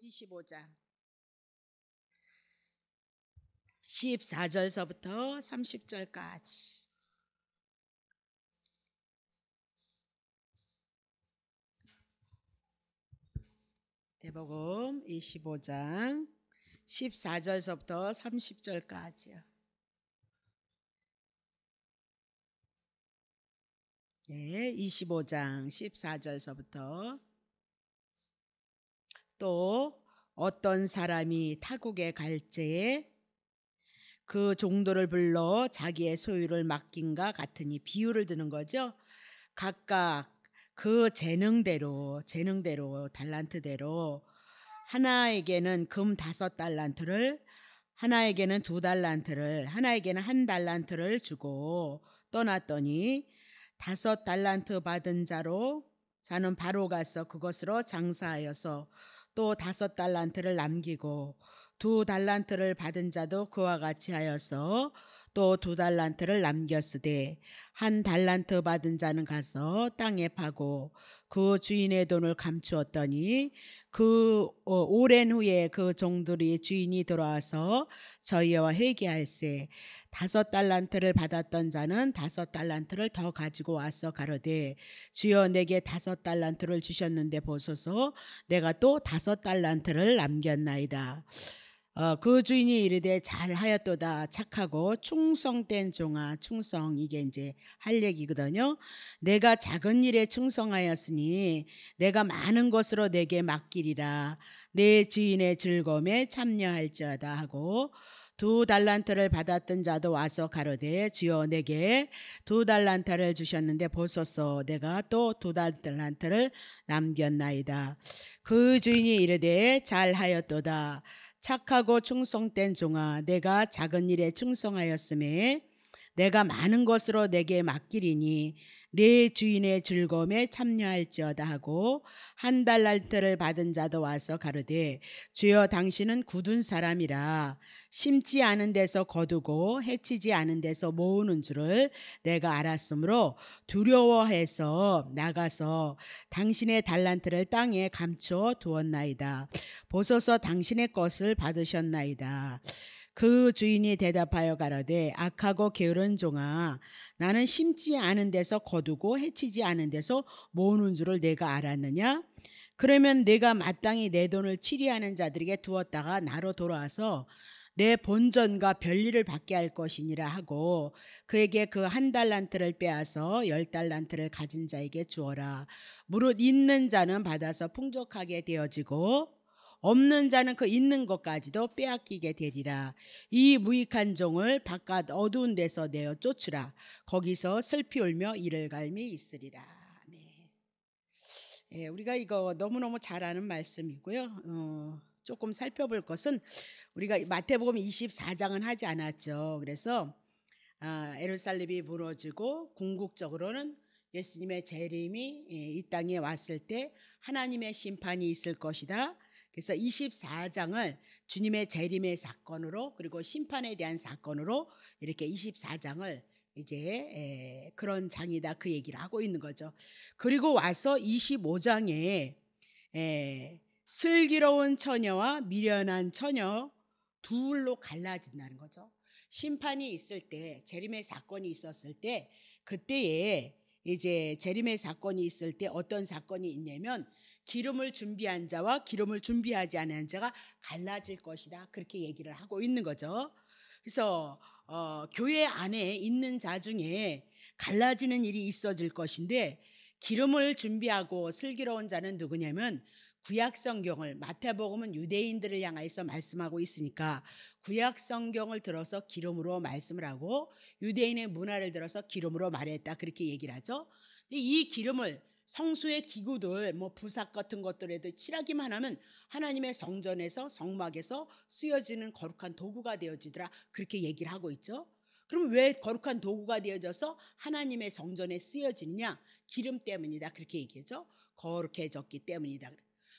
25장 14절서부터 30절까지. 대복음 25장 14절서부터 30절까지요. 네, 25장 14절서부터. 또 어떤 사람이 타국에 갈 때에 그 종도를 불러 자기의 소유를 맡긴가 같으니, 비유를 드는 거죠. 각각 그 재능대로 달란트대로 하나에게는 금 5달란트를, 하나에게는 2달란트를, 하나에게는 1달란트를 주고 떠났더니 5달란트 받은 자는 바로 가서 그것으로 장사하여서 또 5달란트를 남기고, 2달란트를 받은 자도 그와 같이 하여서 또 2달란트를 남겼으되, 1달란트 받은 자는 가서 땅에 파고 그 주인의 돈을 감추었더니, 그 오랜 후에 그 종들이 주인이 돌아와서 저희와 회개할세, 5달란트를 받았던 자는 5달란트를 더 가지고 와서 가로되, 주여 내게 5달란트를 주셨는데 보소서, 내가 또 5달란트를 남겼나이다. 그 주인이 이르되 잘하였도다, 착하고 충성된 종아. 충성, 이게 이제 할 얘기거든요. 내가 작은 일에 충성하였으니 내가 많은 것으로 내게 맡기리라. 내 주인의 즐거움에 참여할지어다 하고, 2달란트를 받았던 자도 와서 가로되, 주여 내게 2달란트를 주셨는데 보소서, 내가 또 2달란트를 남겼나이다. 그 주인이 이르되 잘하였도다, 착하고 충성된 종아. 내가 작은 일에 충성하였음에 내가 많은 것으로 내게 맡기리니 내 주인의 즐거움에 참여할지어다 하고, 1달란트를 받은 자도 와서 가로되, 주여 당신은 굳은 사람이라 심지 않은 데서 거두고 해치지 않은 데서 모으는 줄을 내가 알았으므로 두려워해서 나가서 당신의 달란트를 땅에 감추어 두었나이다. 보소서, 당신의 것을 받으셨나이다. 그 주인이 대답하여 가로되, 악하고 게으른 종아, 나는 심지 않은 데서 거두고 해치지 않은 데서 모으는 줄을 내가 알았느냐? 그러면 내가 마땅히 내 돈을 치리하는 자들에게 두었다가 나로 돌아와서 내 본전과 별리를 받게 할 것이니라 하고, 그에게 그 1달란트를 빼앗아 10달란트를 가진 자에게 주어라. 무릇 있는 자는 받아서 풍족하게 되어지고 없는 자는 그 있는 것까지도 빼앗기게 되리라. 이 무익한 종을 바깥 어두운 데서 내어 쫓으라. 거기서 슬피 울며 이를 갈미 있으리라. 네. 예, 우리가 이거 너무너무 잘 아는 말씀이고요. 조금 살펴볼 것은, 우리가 마태복음 24장은 하지 않았죠. 그래서 예루살렘이 무너지고 궁극적으로는 예수님의 재림이 이 땅에 왔을 때 하나님의 심판이 있을 것이다. 그래서 24장을 주님의 재림의 사건으로, 그리고 심판에 대한 사건으로, 이렇게 24장을 이제 그런 장이다, 그 얘기를 하고 있는 거죠. 그리고 와서 25장에 슬기로운 처녀와 미련한 처녀 둘로 갈라진다는 거죠. 심판이 있을 때, 재림의 사건이 있었을 때, 그때에 이제 재림의 사건이 있을 때 어떤 사건이 있냐면, 기름을 준비한 자와 기름을 준비하지 않은 자가 갈라질 것이다, 그렇게 얘기를 하고 있는 거죠. 그래서 교회 안에 있는 자 중에 갈라지는 일이 있어질 것인데, 기름을 준비하고 슬기로운 자는 누구냐면, 구약 성경을, 마태복음은 유대인들을 향해서 말씀하고 있으니까 구약 성경을 들어서 기름으로 말씀을 하고, 유대인의 문화를 들어서 기름으로 말했다, 그렇게 얘기를 하죠. 이 기름을 성수의 기구들, 부삭 같은 것들에도 칠하기만 하면 하나님의 성전에서, 성막에서 쓰여지는 거룩한 도구가 되어지더라, 그렇게 얘기를 하고 있죠. 그럼 왜 거룩한 도구가 되어져서 하나님의 성전에 쓰여지느냐? 기름 때문이다, 그렇게 얘기하죠. 거룩해졌기 때문이다.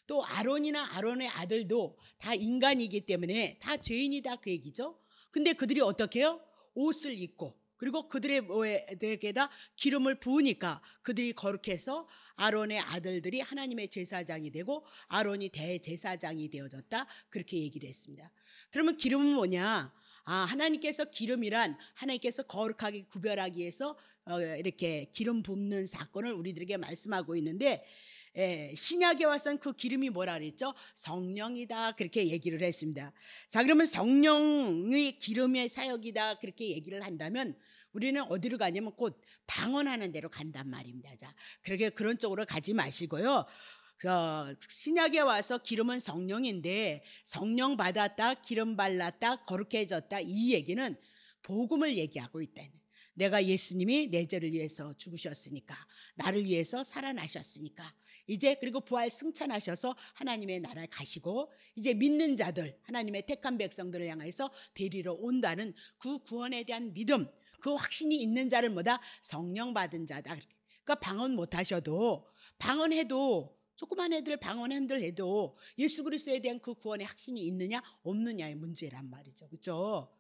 또 아론이나 아론의 아들도 다 인간이기 때문에 다 죄인이다, 그 얘기죠. 근데 그들이 어떻게 해요? 옷을 입고, 그리고 그들에게다 기름을 부으니까 그들이 거룩해서 아론의 아들들이 하나님의 제사장이 되고 아론이 대제사장이 되어졌다. 그렇게 얘기를 했습니다. 그러면 기름은 뭐냐? 하나님께서 기름이란 하나님께서 거룩하게 구별하기 위해서 이렇게 기름 붓는 사건을 우리들에게 말씀하고 있는데, 신약에 와서는 그 기름이 뭐라 그랬죠? 성령이다. 그렇게 얘기를 했습니다. 자, 그러면 성령의 기름의 사역이다. 그렇게 얘기를 한다면 우리는 어디로 가냐면 곧 방언하는 데로 간단 말입니다. 자, 그렇게 그런 쪽으로 가지 마시고요. 신약에 와서 기름은 성령인데 성령 받았다, 기름 발랐다, 거룩해졌다, 이 얘기는 복음을 얘기하고 있다는. 내가 예수님이 내 죄를 위해서 죽으셨으니까, 나를 위해서 살아나셨으니까, 이제 그리고 부활 승천하셔서 하나님의 나라에 가시고 이제 믿는 자들, 하나님의 택한 백성들을 향해서 데리러 온다는 그 구원에 대한 믿음, 그 확신이 있는 자를 뭐다? 성령 받은 자다. 그러니까 방언 못 하셔도, 방언해도, 조그만 애들 방언한들 해도 예수 그리스도에 대한 그 구원의 확신이 있느냐 없느냐의 문제란 말이죠. 그렇죠?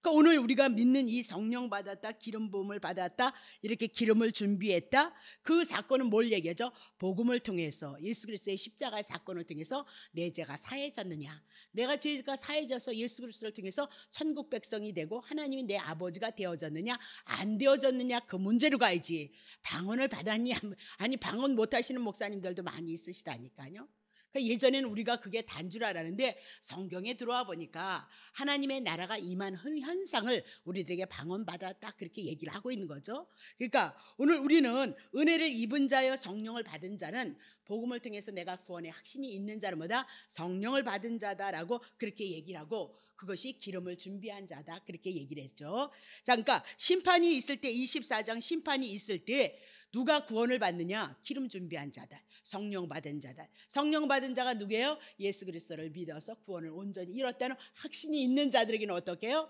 그러니까 오늘 우리가 믿는 이 성령 받았다, 기름 부음을 받았다, 이렇게 기름을 준비했다, 그 사건은 뭘 얘기하죠? 복음을 통해서, 예수 그리스도의 십자가 사건을 통해서 내 죄가 사해졌느냐, 내가 죄가 사해져서 예수 그리스도를 통해서 천국 백성이 되고 하나님이 내 아버지가 되어졌느냐 안 되어졌느냐, 그 문제로 가야지. 방언을 받았니? 아니, 방언 못하시는 목사님들도 많이 있으시다니까요. 예전에는 우리가 그게 단 줄 알았는데 성경에 들어와 보니까 하나님의 나라가 임한 현상을 우리들에게 방언받았다, 그렇게 얘기를 하고 있는 거죠. 그러니까 오늘 우리는 은혜를 입은 자여 성령을 받은 자는 복음을 통해서 내가 구원의 확신이 있는 자는 뭐다? 성령을 받은 자다라고 그렇게 얘기를 하고, 그것이 기름을 준비한 자다, 그렇게 얘기를 했죠. 자, 그러니까 심판이 있을 때, 24장 심판이 있을 때 누가 구원을 받느냐? 기름 준비한 자다, 성령 받은 자다. 성령 받은 자가 누구예요? 예수 그리스도를 믿어서 구원을 온전히 이뤘다는 확신이 있는 자들에게는 어떻게 해요?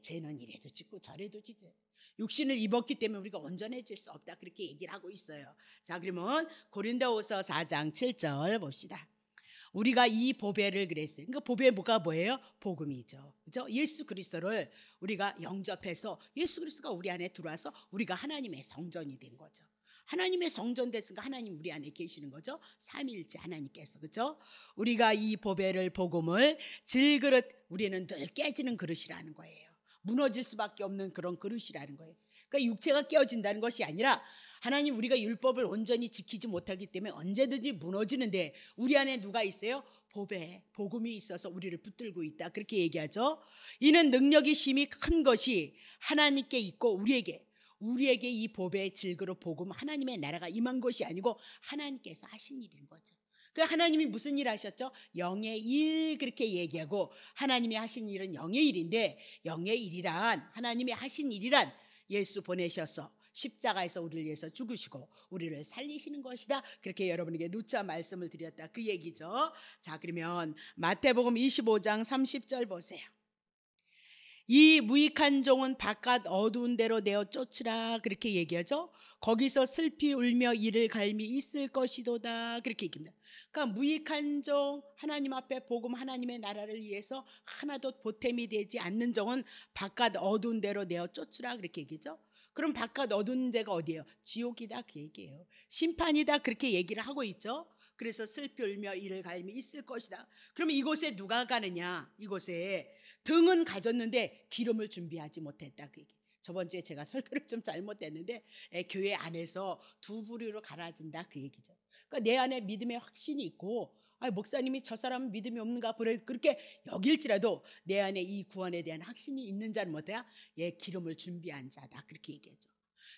죄는 이래도 짓고 저래도 짓고, 육신을 입었기 때문에 우리가 온전해질 수 없다, 그렇게 얘기를 하고 있어요. 자, 그러면 고린도후서 4장 7절 봅시다. 우리가 이 보배를 그랬어요. 그러니까 보배가 뭐예요? 복음이죠. 그죠? 예수 그리스도를 우리가 영접해서 예수 그리스도가 우리 안에 들어와서 우리가 하나님의 성전이 된 거죠. 하나님의 성전 됐으니까 하나님 우리 안에 계시는 거죠. 삼위일체 하나님께서. 그죠? 우리가 이 보배를, 복음을 질그릇, 우리는 늘 깨지는 그릇이라는 거예요. 무너질 수밖에 없는 그런 그릇이라는 거예요. 그러니까 육체가 깨어진다는 것이 아니라 하나님, 우리가 율법을 온전히 지키지 못하기 때문에 언제든지 무너지는데 우리 안에 누가 있어요? 보배, 복음이 있어서 우리를 붙들고 있다, 그렇게 얘기하죠. 이는 능력이 심히 큰 것이 하나님께 있고 우리에게 이 보배의 질그릇 복음, 하나님의 나라가 임한 것이 아니고 하나님께서 하신 일인 거죠. 그 하나님이 무슨 일 하셨죠? 영의 일, 그렇게 얘기하고, 하나님이 하신 일은 영의 일인데, 영의 일이란, 하나님이 하신 일이란 예수 보내셔서 십자가에서 우리를 위해서 죽으시고 우리를 살리시는 것이다, 그렇게 여러분에게 누차 말씀을 드렸다, 그 얘기죠. 자, 그러면 마태복음 25장 30절 보세요. 이 무익한 종은 바깥 어두운 데로 내어 쫓으라, 그렇게 얘기하죠. 거기서 슬피 울며 이를 갈미 있을 것이도다, 그렇게 얘기합니다. 그러니까 무익한 종, 하나님 앞에 복음, 하나님의 나라를 위해서 하나도 보탬이 되지 않는 종은 바깥 어두운 데로 내어 쫓으라, 그렇게 얘기죠. 그럼 바깥 어두운 데가 어디예요? 지옥이다, 그 얘기예요. 심판이다, 그렇게 얘기를 하고 있죠. 그래서 슬피 울며 이를 갈미 있을 것이다. 그러면 이곳에 누가 가느냐? 이곳에 등은 가졌는데 기름을 준비하지 못했다, 그 얘기. 저번 주에 제가 설교를 좀 잘못했는데 교회 안에서 두 부류로 갈라진다, 그 얘기죠. 그러니까 내 안에 믿음의 확신이 있고, 목사님이 저 사람은 믿음이 없는가 그렇게 여길지라도 내 안에 이 구원에 대한 확신이 있는 자는 뭐다? 기름을 준비한 자다, 그렇게 얘기하죠.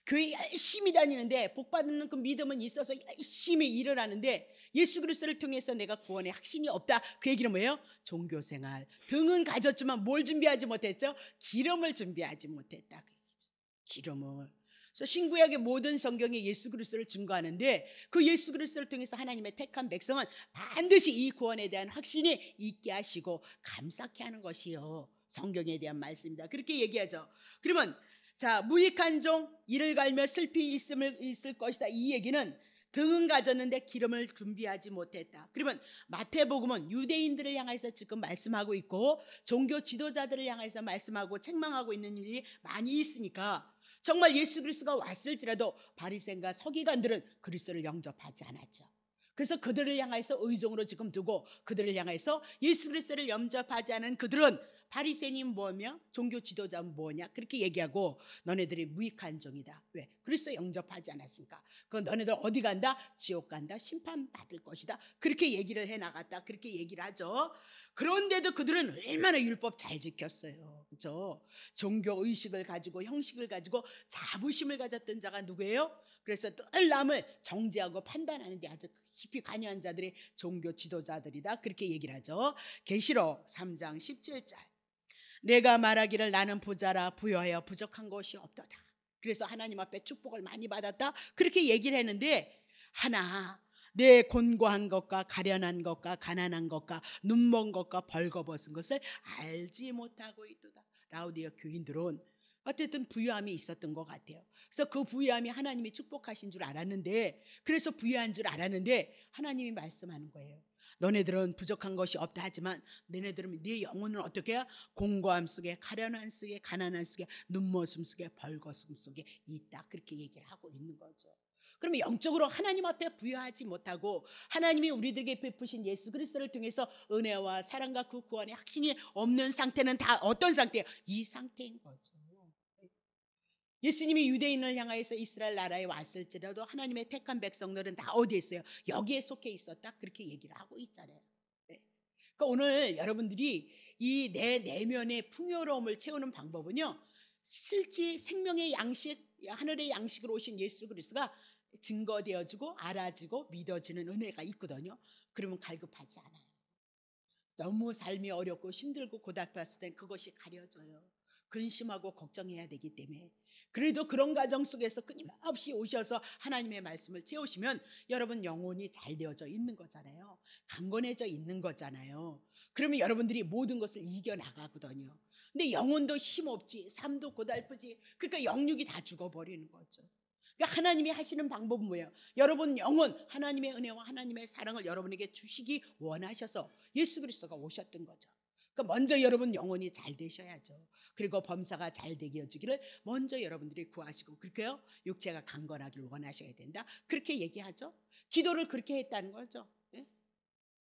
교회 열심히 다니는데 복 받는 그 믿음은 있어서 열심히 일을 하는데 예수 그리스도를 통해서 내가 구원의 확신이 없다, 그 얘기는 뭐예요? 종교생활, 등은 가졌지만 뭘 준비하지 못했죠? 기름을 준비하지 못했다, 그 얘기죠. 기름을. 그래서 신구약의 모든 성경에 예수 그리스도를 증거하는데 그 예수 그리스도를 통해서 하나님의 택한 백성은 반드시 이 구원에 대한 확신이 있게 하시고 감사케 하는 것이요, 성경에 대한 말씀입니다, 그렇게 얘기하죠. 그러면 자, 무익한 종, 이를 갈며 슬피 있을 것이다, 이 얘기는 등은 가졌는데 기름을 준비하지 못했다. 그러면 마태복음은 유대인들을 향해서 지금 말씀하고 있고 종교 지도자들을 향해서 말씀하고 책망하고 있는 일이 많이 있으니까 정말 예수 그리스도가 왔을지라도 바리새인과 서기관들은 그리스도를 영접하지 않았죠. 그래서 그들을 향해서 의종으로 지금 두고 그들을 향해서 예수 그리스도를 영접하지 않은 그들은 바리새인이 뭐며 종교 지도자는 뭐냐 그렇게 얘기하고 너네들이 무익한 종이다. 왜? 그리스도 영접하지 않았으니까. 그 너네들 어디 간다? 지옥 간다. 심판받을 것이다. 그렇게 얘기를 해나갔다. 그렇게 얘기를 하죠. 그런데도 그들은 얼마나 율법 잘 지켰어요. 그렇죠? 종교 의식을 가지고 형식을 가지고 자부심을 가졌던 자가 누구예요? 그래서 늘 남을 정죄하고 판단하는 데 아주 깊이 관여한 자들이 종교 지도자들이다. 그렇게 얘기를 하죠. 계시록 3장 17절. 내가 말하기를 나는 부자라 부여하여 부족한 것이 없도다. 그래서 하나님 앞에 축복을 많이 받았다. 그렇게 얘기를 했는데 하나 내 곤고한 것과 가련한 것과 가난한 것과 눈먼 것과 벌거벗은 것을 알지 못하고 있도다. 라우디아 교인들은 어쨌든 부유함이 있었던 것 같아요. 그래서 그 부유함이 하나님이 축복하신 줄 알았는데, 그래서 부유한 줄 알았는데 하나님이 말씀하는 거예요. 너네들은 부족한 것이 없다 하지만 너네들은 네 영혼은 어떻게 해야? 공고함 속에, 가련한 속에, 가난한 속에, 눈머슴 속에, 벌거슴 속에 있다. 그렇게 얘기를 하고 있는 거죠. 그러면 영적으로 하나님 앞에 부여하지 못하고 하나님이 우리들에게 베푸신 예수 그리스도를 통해서 은혜와 사랑과 그 구원의 확신이 없는 상태는 다 어떤 상태예요? 이 상태인 거죠. 예수님이 유대인을 향하여서 이스라엘 나라에 왔을지라도 하나님의 택한 백성들은 다 어디에 있어요? 여기에 속해 있었다. 그렇게 얘기를 하고 있잖아요. 그러니까 오늘 여러분들이 이 내 내면의 풍요로움을 채우는 방법은요, 실제 생명의 양식, 하늘의 양식으로 오신 예수 그리스도가 증거되어지고 알아지고 믿어지는 은혜가 있거든요. 그러면 갈급하지 않아요. 너무 삶이 어렵고 힘들고 고달팠을 땐 그것이 가려져요. 근심하고 걱정해야 되기 때문에. 그래도 그런 과정 속에서 끊임없이 오셔서 하나님의 말씀을 채우시면 여러분 영혼이 잘 되어져 있는 거잖아요. 강건해져 있는 거잖아요. 그러면 여러분들이 모든 것을 이겨나가거든요. 근데 영혼도 힘없지, 삶도 고달프지. 그러니까 영육이 다 죽어버리는 거죠. 그러니까 하나님이 하시는 방법은 뭐예요? 여러분 영혼, 하나님의 은혜와 하나님의 사랑을 여러분에게 주시기 원하셔서 예수 그리스도가 오셨던 거죠. 그러니까 먼저 여러분 영혼이 잘 되셔야죠. 그리고 범사가 잘 되게 해주기를 먼저 여러분들이 구하시고, 그렇게요 육체가 강건하기를 원하셔야 된다. 그렇게 얘기하죠. 기도를 그렇게 했다는 거죠. 예?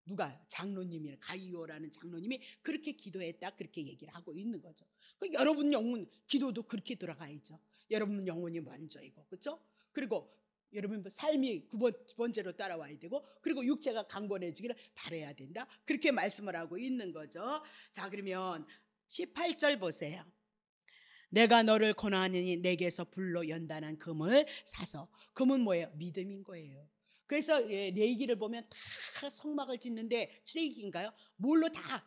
누가? 장로님이, 가이오라는 장로님이 그렇게 기도했다. 그렇게 얘기를 하고 있는 거죠. 그러니까 여러분 영혼 기도도 그렇게 들어가야죠. 여러분 영혼이 먼저이고, 그렇죠? 그리고 여러분 삶이 두 번째로 따라와야 되고, 그리고 육체가 강건해지기를 바라야 된다. 그렇게 말씀을 하고 있는 거죠. 자, 그러면 18절 보세요. 내가 너를 권하느니 내게서 불로 연단한 금을 사서. 금은 뭐예요? 믿음인 거예요. 그래서 레위기를 보면 다 성막을 짓는데 출애굽인가요? 뭘로 다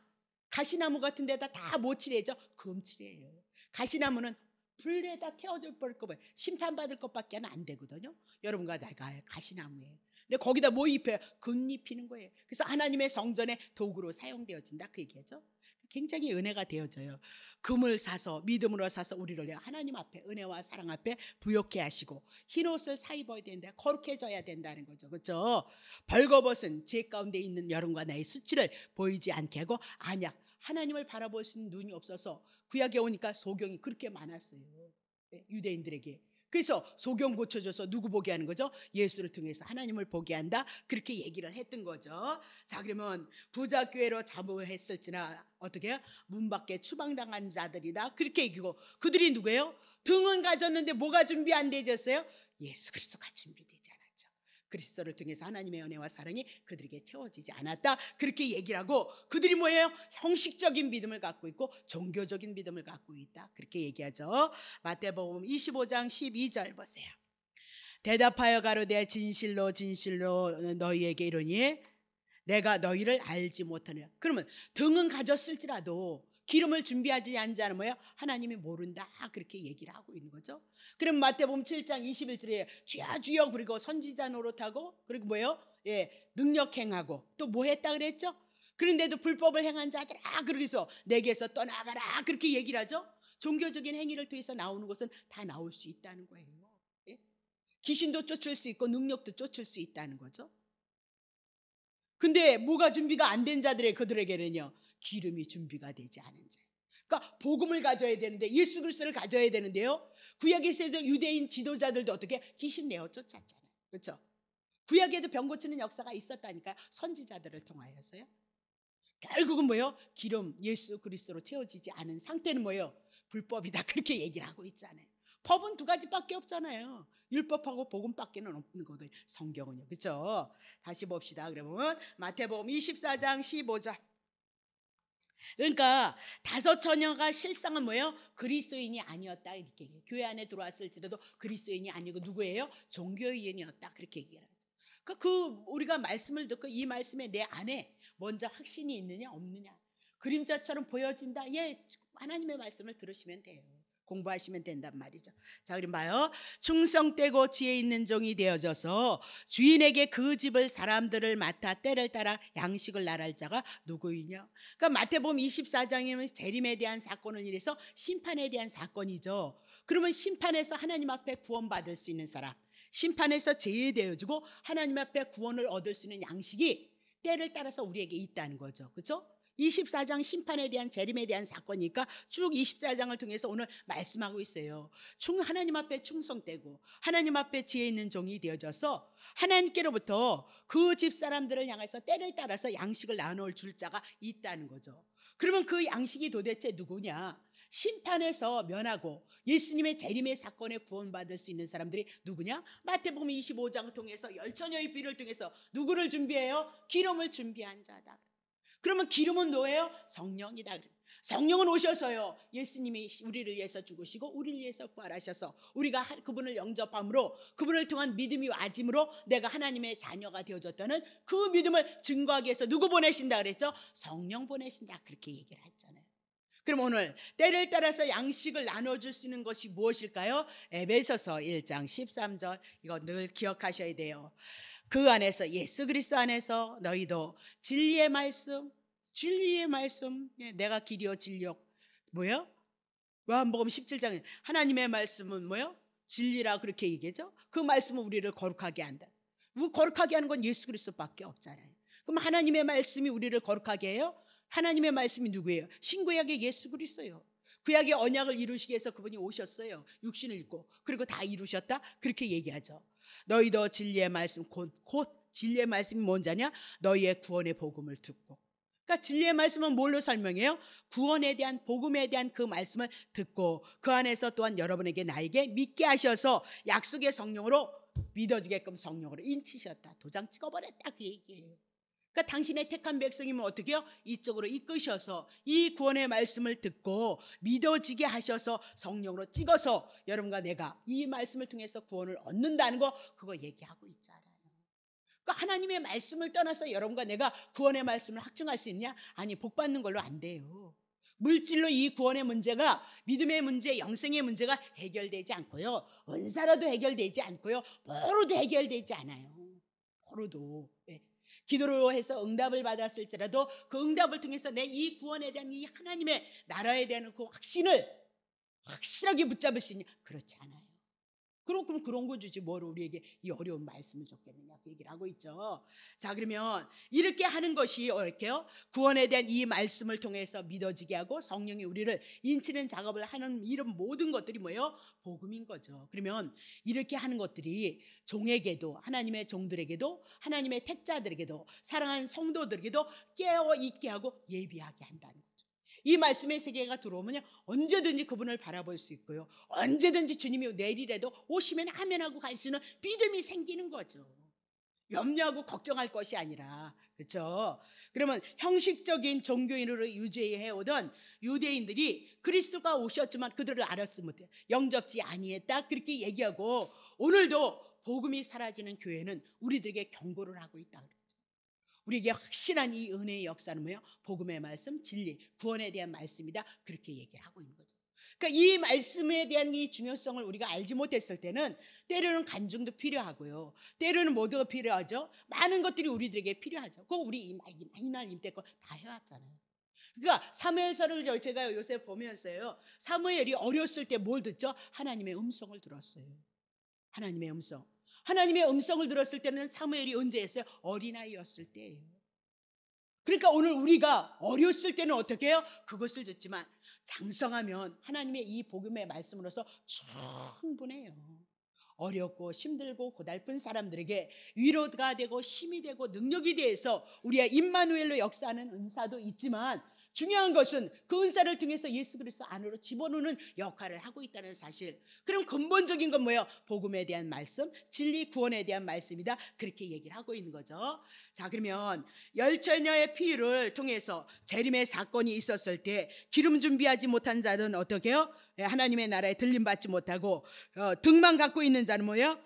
가시나무 같은 데다 다 뭐 칠해죠? 금 칠해요. 가시나무는 불에다 태워져 버릴 거 봐요. 심판받을 것밖에 안 되거든요. 여러분과 내가 가시나무예요. 근데 거기다 뭐 입혀요? 금 입히는 거예요. 그래서 하나님의 성전의 도구로 사용되어진다. 그 얘기죠. 굉장히 은혜가 되어져요. 금을 사서, 믿음으로 사서 우리를 하나님 앞에, 은혜와 사랑 앞에 부욕해 하시고, 흰옷을 사 입어야 된다. 거룩해져야 된다는 거죠. 그렇죠? 벌거벗은 죄 가운데 있는 여러분과 나의 수치를 보이지 않게 하고, 안약, 하나님을 바라볼 수 있는 눈이 없어서 구약에 오니까 소경이 그렇게 많았어요. 유대인들에게. 그래서 소경 고쳐줘서 누구 보게 하는 거죠? 예수를 통해서 하나님을 보게 한다. 그렇게 얘기를 했던 거죠. 자, 그러면 부자교회로 잡음을 했을지나 어떻게 해요? 문 밖에 추방당한 자들이다. 그렇게 얘기고, 그들이 누구예요? 등은 가졌는데 뭐가 준비 안 되었어요? 예수 그리스도가 준비되지 않았죠. 그리스도를 통해서 하나님의 은혜와 사랑이 그들에게 채워지지 않았다. 그렇게 얘기를 하고, 그들이 뭐예요? 형식적인 믿음을 갖고 있고 종교적인 믿음을 갖고 있다. 그렇게 얘기하죠. 마태복음 25장 12절 보세요. 대답하여 가로되 진실로 진실로 너희에게 이르니 내가 너희를 알지 못하느냐. 그러면 등은 가졌을지라도 기름을 준비하지 않은 자는 뭐예요? 하나님이 모른다. 그렇게 얘기를 하고 있는 거죠. 그럼 마태복음 7장 21절에 주여 주여, 그리고 선지자 노릇하고, 그리고 뭐예요? 능력 행하고, 또 뭐 했다 그랬죠? 그런데도 불법을 행한 자들아, 그러기서 내게서 떠나가라. 그렇게 얘기를 하죠. 종교적인 행위를 통해서 나오는 것은 다 나올 수 있다는 거예요. 귀신도 쫓을 수 있고 능력도 쫓을 수 있다는 거죠. 근데 뭐가 준비가 안 된 자들의 그들에게는요, 기름이 준비가 되지 않은 자. 그러니까 복음을 가져야 되는데, 예수 그리스도를 가져야 되는데요, 구약에서도 유대인 지도자들도 어떻게 귀신 내어 쫓았잖아요. 그렇죠? 구약에도 병 고치는 역사가 있었다니까요. 선지자들을 통하여서요. 결국은 뭐예요? 기름 예수 그리스도로 채워지지 않은 상태는 뭐예요? 불법이다, 그렇게 얘기를 하고 있잖아요. 법은 두 가지밖에 없잖아요. 율법하고 복음밖에는 없는 거거든요, 성경은요. 그렇죠? 다시 봅시다. 그러면 마태복음 24장 15절. 그러니까 다섯 처녀가 실상은 뭐예요? 그리스도인이 아니었다, 이렇게 얘기해요. 교회 안에 들어왔을지라도 그리스도인이 아니고 누구예요? 종교인이었다, 그렇게 얘기를 하죠. 그러니까 우리가 말씀을 듣고 이 말씀에 내 안에 먼저 확신이 있느냐 없느냐, 그림자처럼 보여진다, 예, 하나님의 말씀을 들으시면 돼요. 공부하시면 된단 말이죠. 자, 그럼 봐요. 충성되고 지혜 있는 종이 되어져서 주인에게 그 집을 사람들을 맡아 때를 따라 양식을 나랄 자가 누구이냐. 그러니까 마태복음 24장이면 재림에 대한 사건을 이래서 심판에 대한 사건이죠. 그러면 심판에서 하나님 앞에 구원받을 수 있는 사람, 심판에서 제외되어지고 하나님 앞에 구원을 얻을 수 있는 양식이 때를 따라서 우리에게 있다는 거죠. 그렇죠? 24장 심판에 대한, 재림에 대한 사건이니까 쭉 24장을 통해서 오늘 말씀하고 있어요. 하나님 앞에 충성되고 하나님 앞에 지혜 있는 종이 되어져서 하나님께로부터 그 집사람들을 향해서 때를 따라서 양식을 나눠 줄 자가 있다는 거죠. 그러면 그 양식이 도대체 누구냐? 심판에서 면하고 예수님의 재림의 사건에 구원받을 수 있는 사람들이 누구냐? 마태복음 25장을 통해서 열처녀의 비를 통해서 누구를 준비해요? 기름을 준비한 자다. 그러면 기름은 뭐예요? 성령이다. 성령은 오셔서요, 예수님이 우리를 위해서 죽으시고 우리를 위해서 부활하셔서 우리가 그분을 영접함으로, 그분을 통한 믿음이 와짐으로 내가 하나님의 자녀가 되어졌다는 그 믿음을 증거하기 위해서 누구 보내신다 그랬죠? 성령 보내신다, 그렇게 얘기를 했잖아요. 그럼 오늘 때를 따라서 양식을 나눠줄 수 있는 것이 무엇일까요? 에베소서 1장 13절, 이거 늘 기억하셔야 돼요. 그 안에서, 예수 그리스도 안에서 너희도 진리의 말씀, 내가 길이요 진리요, 뭐요? 요한복음 17장에 하나님의 말씀은 뭐요? 진리라, 그렇게 얘기하죠. 그 말씀은 우리를 거룩하게 한다. 거룩하게 하는 건 예수 그리스도밖에 없잖아요. 그럼 하나님의 말씀이 우리를 거룩하게 해요? 하나님의 말씀이 누구예요? 신구약의 예수 그리스도예요. 구약의 언약을 이루시기 위해서 그분이 오셨어요. 육신을 입고. 그리고 다 이루셨다, 그렇게 얘기하죠. 너희도 진리의 말씀, 곧 진리의 말씀이 뭔자냐? 너희의 구원의 복음을 듣고. 그러니까 진리의 말씀은 뭘로 설명해요? 구원에 대한, 복음에 대한 그 말씀을 듣고 그 안에서 또한 여러분에게, 나에게 믿게 하셔서 약속의 성령으로 믿어지게끔 성령으로 인치셨다, 도장 찍어버렸다, 그 얘기예요. 그러니까 당신의 택한 백성이면 어떻게 해요? 이쪽으로 이끄셔서 이 구원의 말씀을 듣고 믿어지게 하셔서 성령으로 찍어서 여러분과 내가 이 말씀을 통해서 구원을 얻는다는 거, 그거 얘기하고 있잖아요. 그러니까 하나님의 말씀을 떠나서 여러분과 내가 구원의 말씀을 확증할 수 있냐? 아니, 복 받는 걸로 안 돼요. 물질로 이 구원의 문제가, 믿음의 문제, 영생의 문제가 해결되지 않고요, 은사로도 해결되지 않고요, 뭐로도 해결되지 않아요. 뭐로도. 기도로 해서 응답을 받았을지라도 그 응답을 통해서 내 이 구원에 대한, 이 하나님의 나라에 대한 그 확신을 확실하게 붙잡을 수 있냐? 그렇지 않아요. 그럼 그런 거 주지 뭘 우리에게 이 어려운 말씀을 줬겠느냐, 그 얘기를 하고 있죠. 자, 그러면 이렇게 하는 것이 어떻게요? 구원에 대한 이 말씀을 통해서 믿어지게 하고 성령이 우리를 인치는 작업을 하는 이런 모든 것들이 뭐예요? 복음인 거죠. 그러면 이렇게 하는 것들이 종에게도, 하나님의 종들에게도, 하나님의 택자들에게도, 사랑하는 성도들에게도 깨어 있게 하고 예비하게 한다는 거죠. 이 말씀의 세계가 들어오면 언제든지 그분을 바라볼 수 있고요, 언제든지 주님이 내일이라도 오시면 아멘하고 갈 수 있는 믿음이 생기는 거죠. 염려하고 걱정할 것이 아니라. 그렇죠? 그러면 형식적인 종교인으로 유지해 오던 유대인들이 그리스도가 오셨지만 그들을 알았지 못해, 영접지 아니했다, 그렇게 얘기하고 오늘도 복음이 사라지는 교회는 우리들에게 경고를 하고 있다. 우리에게 확실한 이 은혜의 역사는 뭐예요? 복음의 말씀, 진리, 구원에 대한 말씀이다, 그렇게 얘기를 하고 있는 거죠. 그러니까 이 말씀에 대한 이 중요성을 우리가 알지 못했을 때는 때로는 간증도 필요하고요, 때로는 뭐가 필요하죠? 많은 것들이 우리들에게 필요하죠. 그거 우리 이날 임때 거 다 해왔잖아요. 그러니까 사무엘서를 제가 요새 보면서요, 사무엘이 어렸을 때 뭘 듣죠? 하나님의 음성을 들었어요. 하나님의 음성. 하나님의 음성을 들었을 때는 사무엘이 언제였어요? 어린아이였을 때예요. 그러니까 오늘 우리가 어렸을 때는 어떻게 해요? 그것을 듣지만 장성하면 하나님의 이 복음의 말씀으로서 충분해요. 어렵고 힘들고 고달픈 사람들에게 위로가 되고 힘이 되고 능력이 돼서 우리가 임마누엘로 역사하는 은사도 있지만, 중요한 것은 그 은사를 통해서 예수 그리스도 안으로 집어넣는 역할을 하고 있다는 사실. 그럼 근본적인 건 뭐예요? 복음에 대한 말씀, 진리 구원에 대한 말씀이다, 그렇게 얘기를 하고 있는 거죠. 자, 그러면 열처녀의 피를 통해서 재림의 사건이 있었을 때 기름 준비하지 못한 자는 어떻게 해요? 하나님의 나라에 들림받지 못하고 등만 갖고 있는 자는 뭐예요?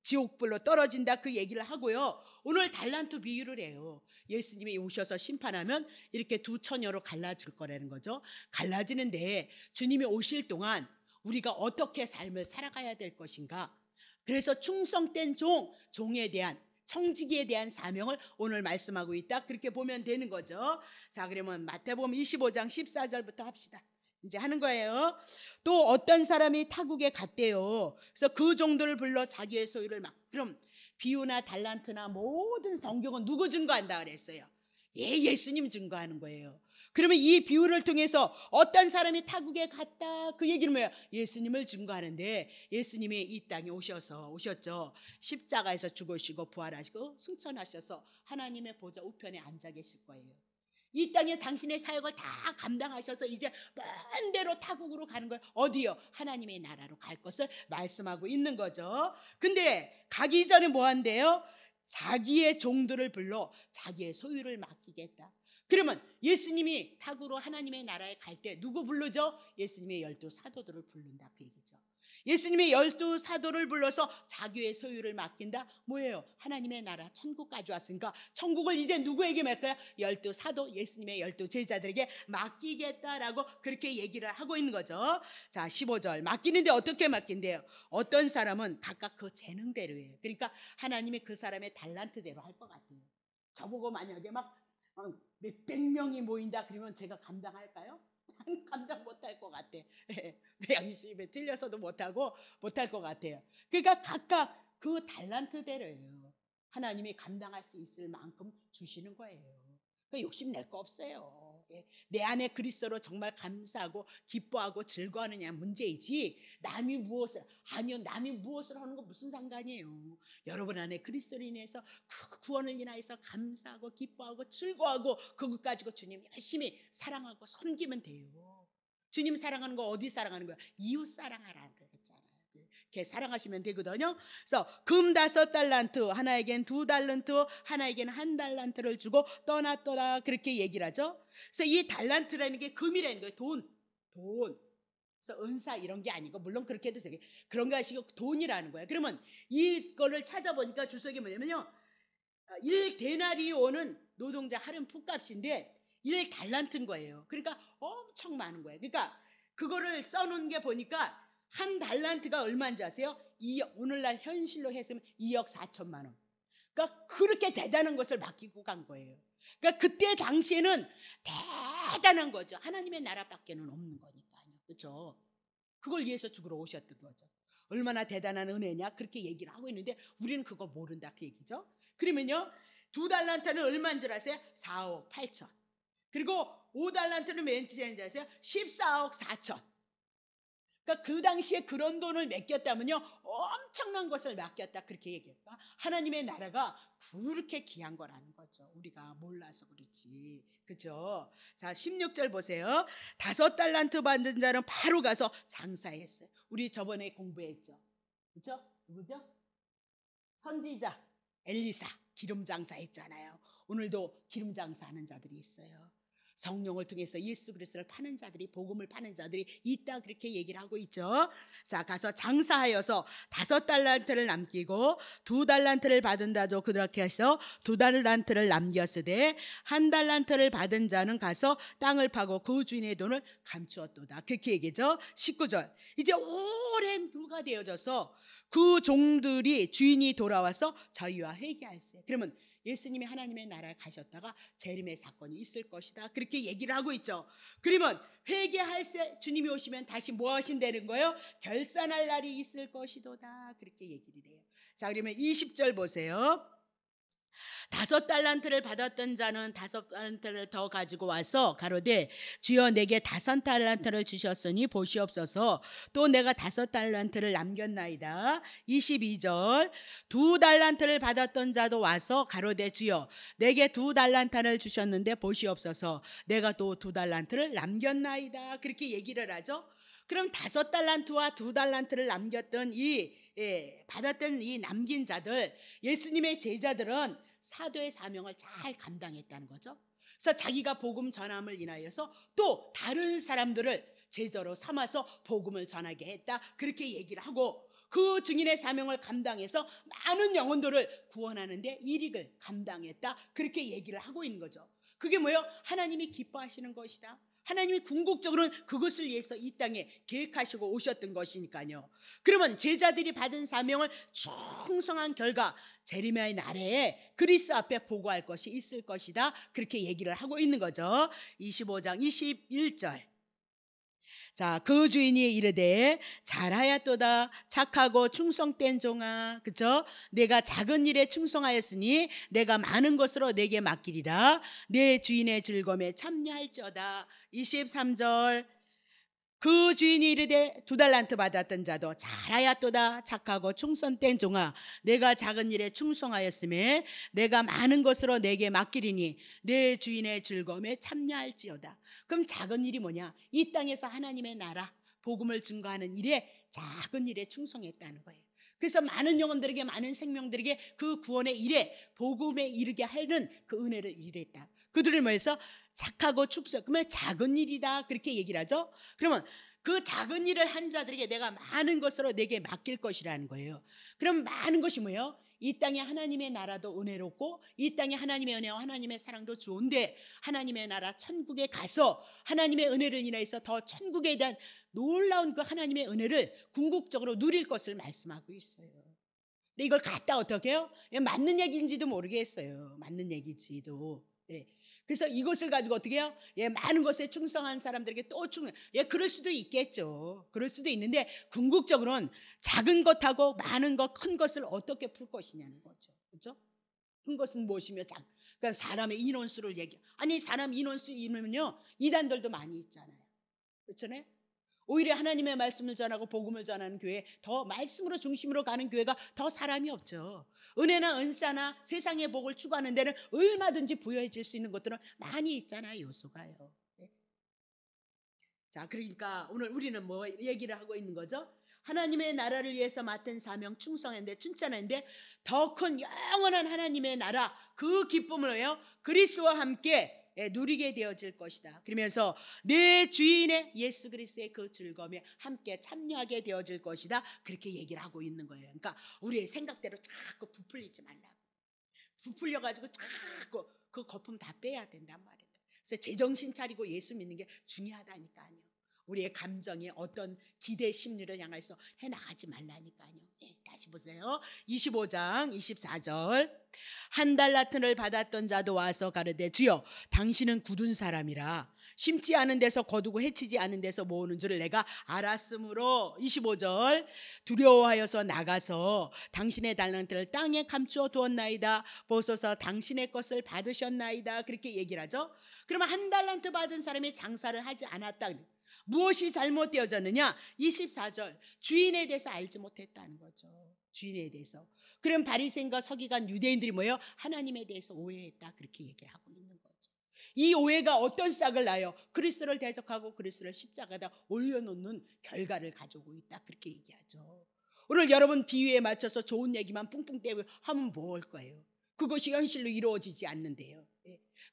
지옥불로 떨어진다, 그 얘기를 하고요. 오늘 달란트 비유를 해요. 예수님이 오셔서 심판하면 이렇게 두 처녀로 갈라질 거라는 거죠. 갈라지는데 주님이 오실 동안 우리가 어떻게 삶을 살아가야 될 것인가. 그래서 충성된 종에 대한, 청지기에 대한 사명을 오늘 말씀하고 있다, 그렇게 보면 되는 거죠. 자, 그러면 마태복음 25장 14절부터 합시다. 이제 하는 거예요. 또 어떤 사람이 타국에 갔대요. 그래서 그 종들을 불러 자기의 소유를 그럼 비유나 달란트나 모든 성경은 누구 증거한다 그랬어요? 예수님 증거하는 거예요. 그러면 이 비유를 통해서 어떤 사람이 타국에 갔다, 그 얘기는 뭐예요? 예수님을 증거하는데, 예수님이 이 땅에 오셨죠. 십자가에서 죽으시고 부활하시고 승천하셔서 하나님의 보좌 우편에 앉아 계실 거예요. 이 땅에 당신의 사역을 다 감당하셔서 이제 먼 데로 타국으로 가는 거예요. 어디요? 하나님의 나라로 갈 것을 말씀하고 있는 거죠. 근데 가기 전에 뭐 한대요? 자기의 종들을 불러 자기의 소유를 맡기겠다. 그러면 예수님이 타국으로 하나님의 나라에 갈 때 누구 부르죠? 예수님의 12 사도들을 부른다, 그 얘기죠. 예수님의 12 사도를 불러서 자기의 소유를 맡긴다. 뭐예요? 하나님의 나라, 천국까지 왔으니까 천국을 이제 누구에게 맡겨요? 12 사도, 예수님의 12 제자들에게 맡기겠다라고 그렇게 얘기를 하고 있는 거죠. 자, 15절. 맡기는데 어떻게 맡긴대요? 어떤 사람은 각각 그 재능대로예요. 그러니까 하나님이 그 사람의 달란트대로 할 것 같아요. 저보고 만약에 막 몇백 명이 모인다 그러면 제가 감당할까요? 감당 못할 것 같아. 양심에 찔려서도 못할 것 같아요. 그러니까 각각 그 달란트대로예요. 하나님이 감당할 수 있을 만큼 주시는 거예요. 그러니까 욕심낼 거 없어요. 내 안에 그리스도로 정말 감사하고 기뻐하고 즐거워하느냐 문제이지, 남이 무엇을 하는 거 무슨 상관이에요. 여러분 안에 그리스도로 인해서 그 구원을 인하여서 감사하고 기뻐하고 즐거워하고 그것 가지고 주님 열심히 사랑하고 섬기면 돼요. 주님 사랑하는 거 어디 사랑하는 거야? 이웃 사랑하라는 거겠잖아요. 이렇게 사랑하시면 되거든요. 그래서 금 5달란트, 하나에겐 2달란트, 하나에겐 1달란트를 주고 떠났더라, 그렇게 얘기를 하죠. 그래서 이 달란트라는 게 금이라는 거예요. 돈. 그래서 은사 이런 게 아니고, 물론 그렇게 해도 되게 그런 거 하시고 돈이라는 거예요. 그러면 이거를 찾아보니까 주석이 뭐냐면요, 1데나리온은 노동자 하름 풋값인데 1달란트인 거예요. 그러니까 엄청 많은 거예요. 그러니까 그거를 써놓은 게 보니까 1달란트가 얼마인지 아세요? 오늘날 현실로 했으면 2억 4천만 원. 그러니까 그렇게 대단한 것을 맡기고 간 거예요. 그러니까 그때 당시에는 대단한 거죠. 하나님의 나라밖에는 없는 거니까요. 그렇죠? 그걸 위해서 죽으러 오셨던 거죠. 얼마나 대단한 은혜냐, 그렇게 얘기를 하고 있는데 우리는 그거 모른다, 그 얘기죠. 그러면요, 2달란트는 얼마인 줄 아세요? 4억 8천. 그리고 5달란트는 왠지 아세요? 14억 4천. 그러니까 그 당시에 그런 돈을 맡겼다면요, 엄청난 것을 맡겼다, 그렇게 얘기할까? 하나님의 나라가 그렇게 귀한 거라는 거죠. 우리가 몰라서 그렇지, 그죠? 자, 16절 보세요. 5달란트 받은 자는 바로 가서 장사했어요. 우리 저번에 공부했죠, 그죠? 누구죠? 선지자 엘리사 기름 장사했잖아요. 오늘도 기름 장사하는 자들이 있어요. 성령을 통해서 예수 그리스도를 파는 자들이, 복음을 파는 자들이 있다, 그렇게 얘기를 하고 있죠. 자, 가서 장사하여서 5달란트를 남기고 2달란트를 받은 자도 그렇게 해서 2달란트를 남겼으되 1달란트를 받은 자는 가서 땅을 파고 그 주인의 돈을 감추었도다, 그렇게 얘기죠. 19절. 이제 오랜 후가 되어져서 그 종들이 주인이 돌아와서 저희와 회개할세. 그러면 예수님이 하나님의 나라에 가셨다가 재림의 사건이 있을 것이다, 그렇게 얘기를 하고 있죠. 그러면 회개할세, 주님이 오시면 다시 뭐 하신다는 거예요? 결산할 날이 있을 것이도다, 그렇게 얘기를 해요. 자, 그러면 20절 보세요. 5달란트를 받았던 자는 5달란트를 더 가지고 와서 가로되 주여 내게 5달란트를 주셨으니 보시옵소서. 또 내가 5달란트를 남겼나이다. 22절 2달란트를 받았던 자도 와서 가로되 주여 내게 2달란트를 주셨는데 보시옵소서. 내가 또 2달란트를 남겼나이다. 그렇게 얘기를 하죠. 그럼 5달란트와 2달란트를 남겼던 받았던 이 남긴 자들, 예수님의 제자들은 사도의 사명을 잘 감당했다는 거죠. 그래서 자기가 복음 전함을 인하여서 또 다른 사람들을 제자로 삼아서 복음을 전하게 했다. 그렇게 얘기를 하고 그 증인의 사명을 감당해서 많은 영혼들을 구원하는 데 일익을 감당했다. 그렇게 얘기를 하고 있는 거죠. 그게 뭐예요? 하나님이 기뻐하시는 것이다. 하나님이 궁극적으로는 그것을 위해서 이 땅에 계획하시고 오셨던 것이니까요. 그러면 제자들이 받은 사명을 충성한 결과 제리미야의 날에 그리스 앞에 보고할 것이 있을 것이다. 그렇게 얘기를 하고 있는 거죠. 25장 21절. 자, 그 주인이 이르되 잘하였도다 착하고 충성된 종아. 그죠? 내가 작은 일에 충성하였으니 내가 많은 것으로 내게 맡기리라. 내 주인의 즐거움에 참여할지어다. 23절 그 주인이 이르되 2달란트 받았던 자도 잘하였도다 착하고 충성된 종아. 내가 작은 일에 충성하였음에 내가 많은 것으로 내게 맡기리니 내 주인의 즐거움에 참여할지어다. 그럼 작은 일이 뭐냐? 이 땅에서 하나님의 나라 복음을 증거하는 일에 작은 일에 충성했다는 거예요. 그래서 많은 영혼들에게 많은 생명들에게 그 구원의 일에 복음에 이르게 하는 그 은혜를 일했다. 그들을 뭐해서 착하고 축소. 그러면 작은 일이다 그렇게 얘기를 하죠. 그러면 그 작은 일을 한 자들에게 내가 많은 것으로 내게 맡길 것이라는 거예요. 그럼 많은 것이 뭐예요? 이 땅에 하나님의 나라도 은혜롭고 이 땅에 하나님의 은혜와 하나님의 사랑도 좋은데 하나님의 나라 천국에 가서 하나님의 은혜를 인하여서 더 천국에 대한 놀라운 그 하나님의 은혜를 궁극적으로 누릴 것을 말씀하고 있어요. 근데 이걸 갖다 어떻게 해요? 맞는 얘기인지도 모르겠어요. 맞는 얘기인지도. 네. 그래서 이것을 가지고 어떻게 해요? 많은 것에 충성한 사람들에게 또 그럴 수도 있겠죠. 그럴 수도 있는데 궁극적으로는 작은 것하고 많은 것, 큰 것을 어떻게 풀 것이냐는 거죠. 그렇죠? 큰 것은 무엇이며 그러니까 사람의 인원수를 아니 사람 인원수이면요 이단들도 많이 있잖아요. 그렇죠? 오히려 하나님의 말씀을 전하고 복음을 전하는 교회, 더 말씀으로 중심으로 가는 교회가 더 사람이 없죠. 은혜나 은사나 세상의 복을 추구하는 데는 얼마든지 부여해 줄 수 있는 것들은 많이 있잖아요. 요소가요. 네. 자, 그러니까 오늘 우리는 뭐 얘기를 하고 있는 거죠? 하나님의 나라를 위해서 맡은 사명 충성했는데 춘천했는데 더 큰 영원한 하나님의 나라 그 기쁨을 해요. 그리스도와 함께 누리게 되어질 것이다. 그러면서 내 주인의 예수 그리스도의 그 즐거움에 함께 참여하게 되어질 것이다. 그렇게 얘기를 하고 있는 거예요. 그러니까 우리의 생각대로 자꾸 부풀리지 말라고. 부풀려가지고 자꾸 그 거품 다 빼야 된단 말이에요. 그래서 제정신 차리고 예수 믿는 게 중요하다니까요. 우리의 감정에 어떤 기대 심리를 향해서 해나가지 말라니까요. 다시 보세요. 25장 24절 1달란트를 받았던 자도 와서 가르되 주여 당신은 굳은 사람이라 심지 않은 데서 거두고 해치지 않은 데서 모으는 줄을 내가 알았으므로 25절 두려워하여서 나가서 당신의 달란트를 땅에 감추어 두었나이다. 보소서 당신의 것을 받으셨나이다. 그렇게 얘기를 하죠. 그러면 1달란트 받은 사람이 장사를 하지 않았다. 무엇이 잘못되어졌느냐? 24절 주인에 대해서 알지 못했다는 거죠. 주인에 대해서. 그럼 바리새인과 서기관 유대인들이 뭐예요? 하나님에 대해서 오해했다. 그렇게 얘기를 하고 있는 거죠. 이 오해가 어떤 싹을 나요? 그리스도를 대적하고 그리스도를 십자가에다 올려놓는 결과를 가지고 있다. 그렇게 얘기하죠. 오늘 여러분 비유에 맞춰서 좋은 얘기만 뿡뿡 떼고 하면 뭐 할 거예요? 그것이 현실로 이루어지지 않는데요.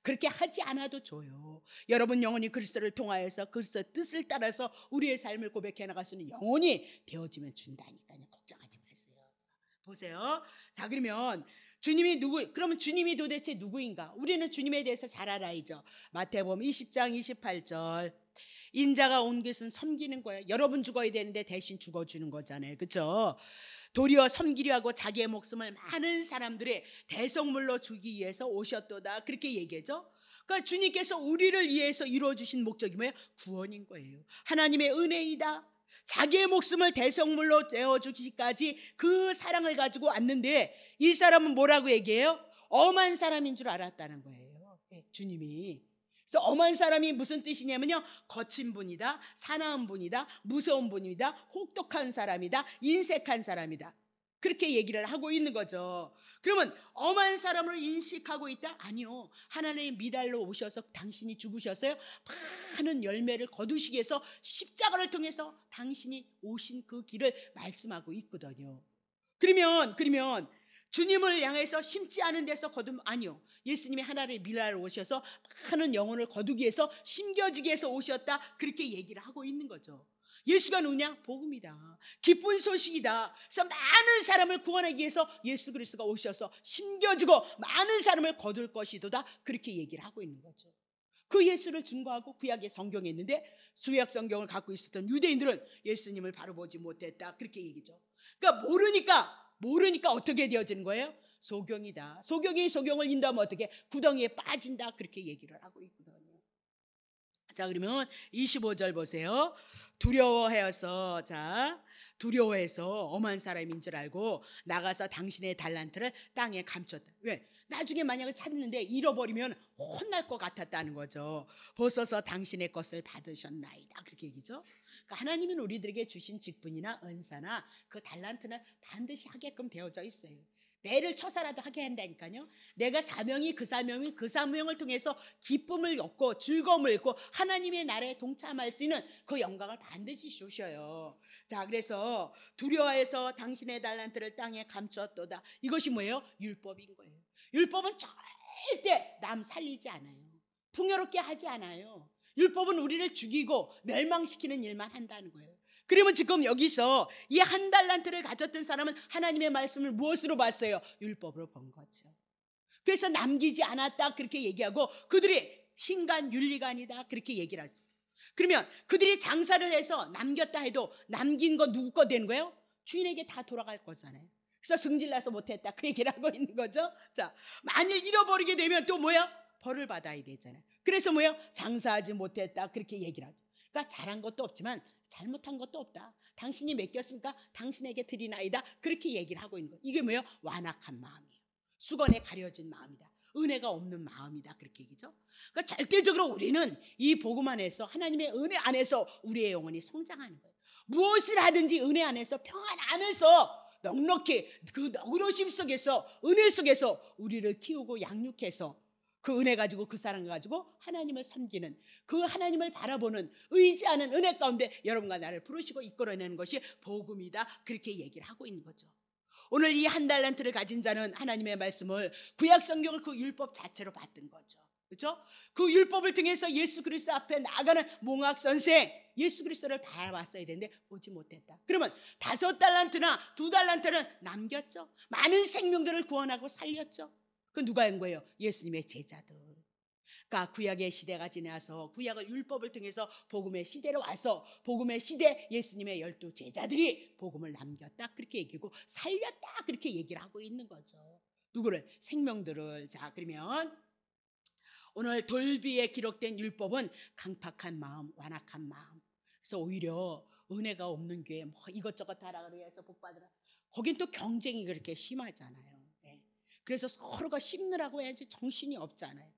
그렇게 하지 않아도 좋아요. 여러분 영혼이 그리스도를 통하여서 그리스도의 뜻을 따라서 우리의 삶을 고백해 나갈 수 있는 영혼이 되어지면 준다니까요. 걱정하지 마세요. 보세요. 자, 그러면 그러면 주님이 도대체 누구인가? 우리는 주님에 대해서 잘 알아야죠. 마태복음 20장 28절 인자가 온 것은 섬기는 거예요. 여러분 죽어야 되는데 대신 죽어주는 거잖아요. 그렇죠? 도리어 섬기려 하고 자기의 목숨을 많은 사람들의 대성물로 주기 위해서 오셨도다. 그렇게 얘기하죠. 그러니까 주님께서 우리를 위해서 이루어주신 목적이 뭐예요? 구원인 거예요. 하나님의 은혜이다. 자기의 목숨을 대성물로 내어주기까지 그 사랑을 가지고 왔는데 이 사람은 뭐라고 얘기해요? 엄한 사람인 줄 알았다는 거예요. 주님이. 그래서 엄한 사람이 무슨 뜻이냐면요, 거친 분이다, 사나운 분이다, 무서운 분이다, 혹독한 사람이다, 인색한 사람이다, 그렇게 얘기를 하고 있는 거죠. 그러면 엄한 사람으로 인식하고 있다? 아니요. 하나님의 미달로 오셔서 당신이 죽으셨어요. 많은 열매를 거두시기 위해서 십자가를 통해서 당신이 오신 그 길을 말씀하고 있거든요. 그러면 주님을 향해서 심지 않은 데서 거두면, 아니요. 예수님이 하나님의 미랄로 오셔서 많은 영혼을 거두기 위해서, 심겨주기 위해서 오셨다, 그렇게 얘기를 하고 있는 거죠. 예수가 누구냐? 복음이다, 기쁜 소식이다. 그래서 많은 사람을 구원하기 위해서 예수 그리스도가 오셔서 심겨주고 많은 사람을 거둘 것이도다, 그렇게 얘기를 하고 있는 거죠. 그 예수를 증거하고 구약의 성경에 있는데, 구약 성경을 갖고 있었던 유대인들은 예수님을 바로 보지 못했다, 그렇게 얘기죠. 그러니까 모르니까 어떻게 되어지는 거예요? 소경이다. 소경이 소경을 인도하면 어떻게? 구덩이에 빠진다, 그렇게 얘기를 하고 있거든요. 자, 그러면 25절 보세요. 두려워해서 엄한 사람인 줄 알고 나가서 당신의 달란트를 땅에 감췄다. 왜? 나중에 만약에 찾는데 잃어버리면 혼날 것 같았다는 거죠. 벗어서 당신의 것을 받으셨나이다, 그렇게 얘기죠. 그러니까 하나님은 우리들에게 주신 직분이나 은사나 그 달란트는 반드시 하게끔 되어져 있어요. 매를 쳐서라도 하게 한다니까요. 내가 그 사명을 통해서 기쁨을 얻고 즐거움을 얻고 하나님의 나라에 동참할 수 있는 그 영광을 반드시 주셔요. 자, 그래서 두려워해서 당신의 달란트를 땅에 감췄도다. 이것이 뭐예요? 율법인 거예요. 율법은 절대 남 살리지 않아요. 풍요롭게 하지 않아요. 율법은 우리를 죽이고 멸망시키는 일만 한다는 거예요. 그러면 지금 여기서 이 한 달란트를 가졌던 사람은 하나님의 말씀을 무엇으로 봤어요? 율법으로 본 거죠. 그래서 남기지 않았다, 그렇게 얘기하고, 그들이 신간윤리간이다, 그렇게 얘기를 하죠. 그러면 그들이 장사를 해서 남겼다 해도 남긴 거 누구 거 되는 거예요? 주인에게 다 돌아갈 거잖아요. 그래서 승질나서 못했다, 그 얘기를 하고 있는 거죠. 자, 만일 잃어버리게 되면 또 뭐야? 벌을 받아야 되잖아요. 그래서 뭐야? 장사하지 못했다, 그렇게 얘기를 하죠. 그러니까 잘한 것도 없지만 잘못한 것도 없다. 당신이 맡겼으니까 당신에게 드리나이다, 그렇게 얘기를 하고 있는 거예요. 이게 뭐예요? 완악한 마음이에요. 수건에 가려진 마음이다. 은혜가 없는 마음이다, 그렇게 얘기죠. 그러니까 절대적으로 우리는 이 복음 안에서, 하나님의 은혜 안에서 우리의 영혼이 성장하는 거예요. 무엇을 하든지 은혜 안에서, 평안 안에서 넉넉히 그 너그러심 속에서, 은혜 속에서 우리를 키우고 양육해서 그 은혜 가지고, 그 사랑 가지고 하나님을 섬기는, 그 하나님을 바라보는, 의지하는 은혜 가운데 여러분과 나를 부르시고 이끌어내는 것이 복음이다, 그렇게 얘기를 하고 있는 거죠. 오늘 이 한 달란트를 가진 자는 하나님의 말씀을, 구약 성경을 그 율법 자체로 받던 거죠. 그렇죠? 그 율법을 통해서 예수 그리스도 앞에 나가는 몽학 선생, 예수 그리스도를 바라봤어야 되는데 보지 못했다. 그러면 5달란트나 2달란트는 남겼죠. 많은 생명들을 구원하고 살렸죠. 그 누가 한 거예요? 예수님의 제자들. 그러니까 구약의 시대가 지나서 구약의 율법을 통해서 복음의 시대로 와서, 복음의 시대 예수님의 12 제자들이 복음을 남겼다, 그렇게 얘기하고 살렸다, 그렇게 얘기를 하고 있는 거죠. 누구를? 생명들을. 자, 그러면 오늘 돌비에 기록된 율법은 강팍한 마음, 완악한 마음. 그래서 오히려 은혜가 없는 교회 뭐 이것저것 하라 그래서 복 받으라, 거긴 또 경쟁이 그렇게 심하잖아요. 그래서 서로가 씹느라고 해야지 정신이 없잖아요.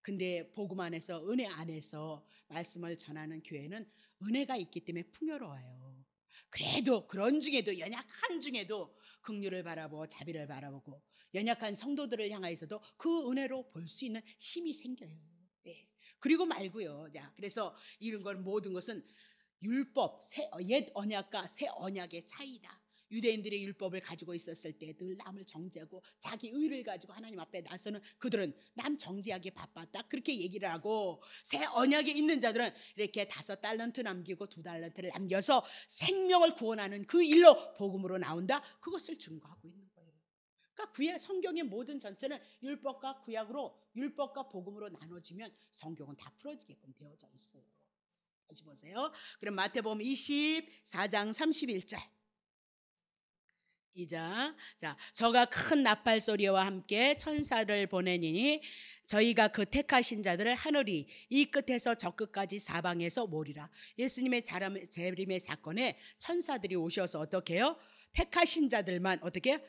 근데 복음 안에서, 은혜 안에서 말씀을 전하는 교회는 은혜가 있기 때문에 풍요로워요. 그래도 그런 중에도, 연약한 중에도 긍휼을 바라보고 자비를 바라보고 연약한 성도들을 향하여서도 그 은혜로 볼 수 있는 힘이 생겨요. 그리고 말고요. 그래서 이런 걸, 모든 것은 율법, 옛 언약과 새 언약의 차이다. 유대인들의 율법을 가지고 있었을 때 늘 남을 정죄하고 자기 의를 가지고 하나님 앞에 나서는 그들은 남 정죄하기 바빴다, 그렇게 얘기를 하고, 새 언약에 있는 자들은 이렇게 5달란트 남기고 2달란트를 남겨서 생명을 구원하는 그 일로 복음으로 나온다, 그것을 증거하고 있는 거예요. 그러니까 구약 성경의 모든 전체는 율법과 구약으로, 율법과 복음으로 나눠지면 성경은 다 풀어지게끔 되어져 있어요. 다시 보세요. 그럼 마태복음 24장 31절. 자, 저가 큰 나팔 소리와 함께 천사를 보내니 저희가 그 택하신 자들을 하늘이 이 끝에서 저 끝까지 사방에서 모으리라. 예수님의 재림의 사건에 천사들이 오셔서 어떻게 해요? 택하신 자들만 어떻게 해요?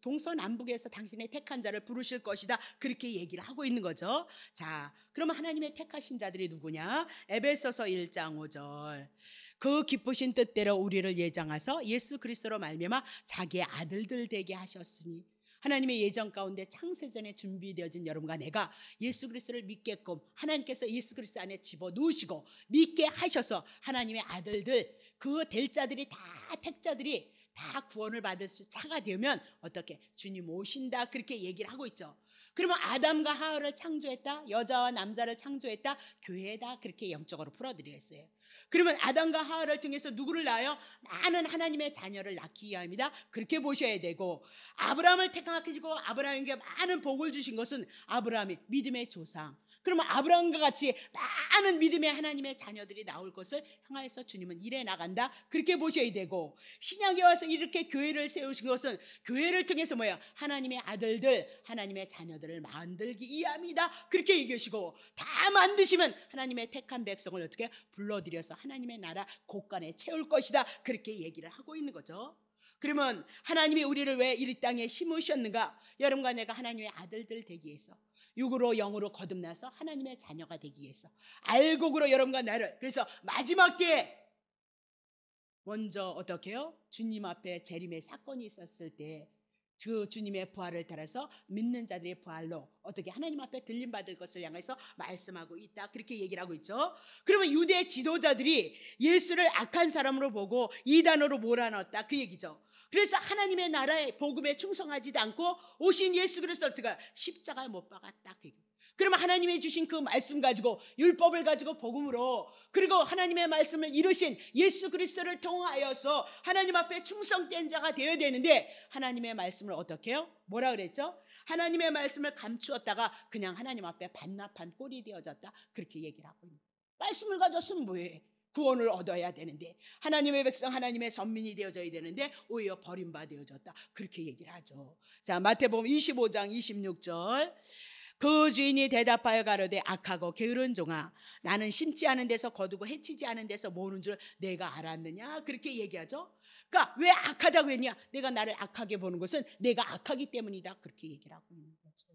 동서남북에서 당신의 택한 자를 부르실 것이다. 그렇게 얘기를 하고 있는 거죠. 자, 그러면 하나님의 택하신 자들이 누구냐? 에베소서 1장 5절. 그 기쁘신 뜻대로 우리를 예정하사 예수 그리스도로 말미암아 자기의 아들들 되게 하셨으니, 하나님의 예정 가운데 창세전에 준비되어진 여러분과 내가 예수 그리스도를 믿게끔 하나님께서 예수 그리스도 안에 집어넣으시고 믿게 하셔서 하나님의 아들들, 그 될 자들이 다, 택자들이 다 구원을 받을 수 차가 되면 어떻게? 주님 오신다, 그렇게 얘기를 하고 있죠. 그러면 아담과 하와를 창조했다, 여자와 남자를 창조했다, 교회다, 그렇게 영적으로 풀어드리겠어요. 그러면 아담과 하와를 통해서 누구를 낳아요? 많은 하나님의 자녀를 낳기 위함이다, 그렇게 보셔야 되고, 아브라함을 택하시고 아브라함에게 많은 복을 주신 것은 아브라함이 믿음의 조상, 그러면 아브라함과 같이 많은 믿음의 하나님의 자녀들이 나올 것을 향하여서 주님은 일해 나간다, 그렇게 보셔야 되고, 신약에 와서 이렇게 교회를 세우신 것은 교회를 통해서 뭐야? 하나님의 아들들, 하나님의 자녀들을 만들기 위함이다, 그렇게 얘기하시고, 다 만드시면 하나님의 택한 백성을 어떻게 불러들여서 하나님의 나라 곳간에 채울 것이다, 그렇게 얘기를 하고 있는 거죠. 그러면 하나님이 우리를 왜 이 땅에 심으셨는가? 여러분과 내가 하나님의 아들들 되기 위해서, 육으로 영으로 거듭나서 하나님의 자녀가 되기 위해서, 알곡으로 여러분과 나를, 그래서 마지막 때에 먼저 어떻게 해요? 주님 앞에 재림의 사건이 있었을 때 그 주님의 부활을 따라서 믿는 자들의 부활로 어떻게 하나님 앞에 들림받을 것을 향해서 말씀하고 있다, 그렇게 얘기를 하고 있죠. 그러면 유대 지도자들이 예수를 악한 사람으로 보고 이단으로 몰아넣었다, 그 얘기죠. 그래서 하나님의 나라의 복음에 충성하지도 않고 오신 예수 그리스도가 십자가에 못 박았다, 그 얘기. 그러면 하나님이 주신 그 말씀 가지고, 율법을 가지고 복음으로, 그리고 하나님의 말씀을 이루신 예수 그리스도를 통하여서 하나님 앞에 충성된 자가 되어야 되는데, 하나님의 말씀을 어떻게 해요? 뭐라 그랬죠? 하나님의 말씀을 감추었다가 그냥 하나님 앞에 반납한 꼴이 되어졌다, 그렇게 얘기를 하고 있는 거예요. 말씀을 가졌으면 뭐해? 구원을 얻어야 되는데, 하나님의 백성, 하나님의 선민이 되어져야 되는데 오히려 버림받아졌다, 그렇게 얘기를 하죠. 자, 마태복음 25장 26절. 그 주인이 대답하여 가로되 악하고 게으른 종아, 나는 심지 않은 데서 거두고 해치지 않은 데서 모으는 줄 내가 알았느냐, 그렇게 얘기하죠. 그러니까 왜 악하다고 했냐? 내가 나를 악하게 보는 것은 내가 악하기 때문이다, 그렇게 얘기를 하고 있는 거죠.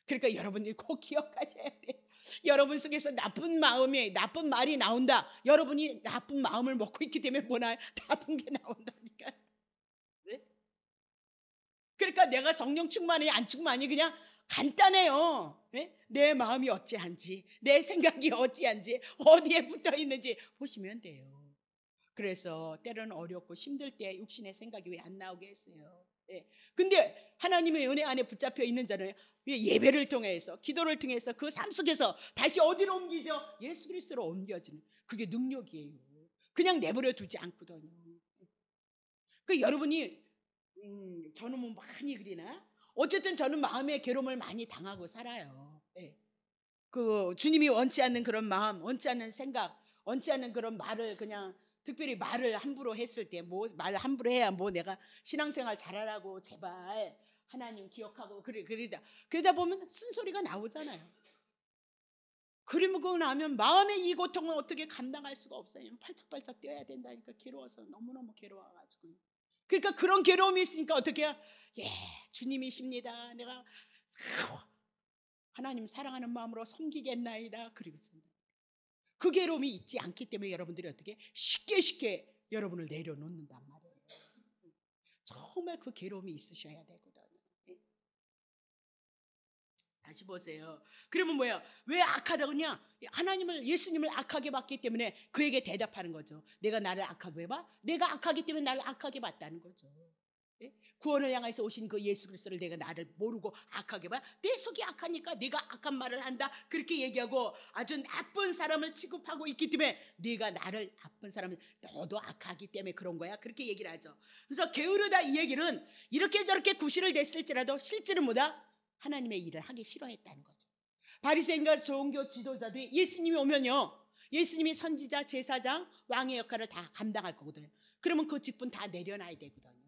그러니까 여러분들이 꼭 기억하셔야 돼요. 여러분 속에서 나쁜 마음이, 나쁜 말이 나온다, 여러분이 나쁜 마음을 먹고 있기 때문에 뭐나 나쁜 게 나온다니까. 그러니까 내가 성령 충만이 안 충만이 그냥 간단해요. 내 마음이 어찌한지, 내 생각이 어찌한지, 어디에 붙어 있는지 보시면 돼요. 그래서 때로는 어렵고 힘들 때 육신의 생각이 왜 안 나오게 했어요. 근데 하나님의 은혜 안에 붙잡혀 있는 자는 예배를 통해서, 기도를 통해서 그 삶 속에서 다시 어디로 옮기죠? 예수 그리스도로 옮겨지는, 그게 능력이에요. 그냥 내버려 두지 않거든요. 그 여러분이 저는 뭐 많이 그리나? 어쨌든 저는 마음의 괴로움을 많이 당하고 살아요. 그 주님이 원치 않는 그런 마음, 원치 않는 생각, 원치 않는 그런 말을, 그냥 특별히 말을 함부로 했을 때, 뭐 말 함부로 해야 뭐 내가 신앙생활 잘하라고 제발 하나님 기억하고 그러다 보면 쓴소리가 나오잖아요. 그러고 나면 마음의 이 고통을 어떻게 감당할 수가 없어요. 팔짝팔짝 뛰어야 된다니까, 괴로워서, 너무너무 괴로워가지고. 그러니까 그런 괴로움이 있으니까 어떻게 해요? 예, 주님이십니다, 내가 하나님 사랑하는 마음으로 섬기겠나이다, 그리고 그 괴로움이 있지 않기 때문에 여러분들이 어떻게 쉽게 여러분을 내려놓는단 말이에요. 정말 그 괴로움이 있으셔야 되거든요. 다시 보세요. 그러면 뭐예요? 왜 악하다고 하냐? 하나님을, 예수님을 악하게 봤기 때문에 그에게 대답하는 거죠. 내가 나를 악하게 봐? 내가 악하기 때문에 나를 악하게 봤다는 거죠. 구원을 향해서 오신 그 예수 그리스도를 내가 나를 모르고 악하게 봐? 내 속이 악하니까 내가 악한 말을 한다, 그렇게 얘기하고, 아주 나쁜 사람을 취급하고 있기 때문에 네가 나를, 나쁜 사람은 너도 악하기 때문에 그런 거야, 그렇게 얘기를 하죠. 그래서 게으르다, 이 얘기는 이렇게 저렇게 구실을 냈을지라도 실제는 뭐다? 하나님의 일을 하기 싫어했다는 거죠. 바리새인과 종교 지도자들이 예수님이 오면요, 예수님이 선지자, 제사장, 왕의 역할을 다 감당할 거거든요. 그러면 그 직분 다 내려놔야 되거든요.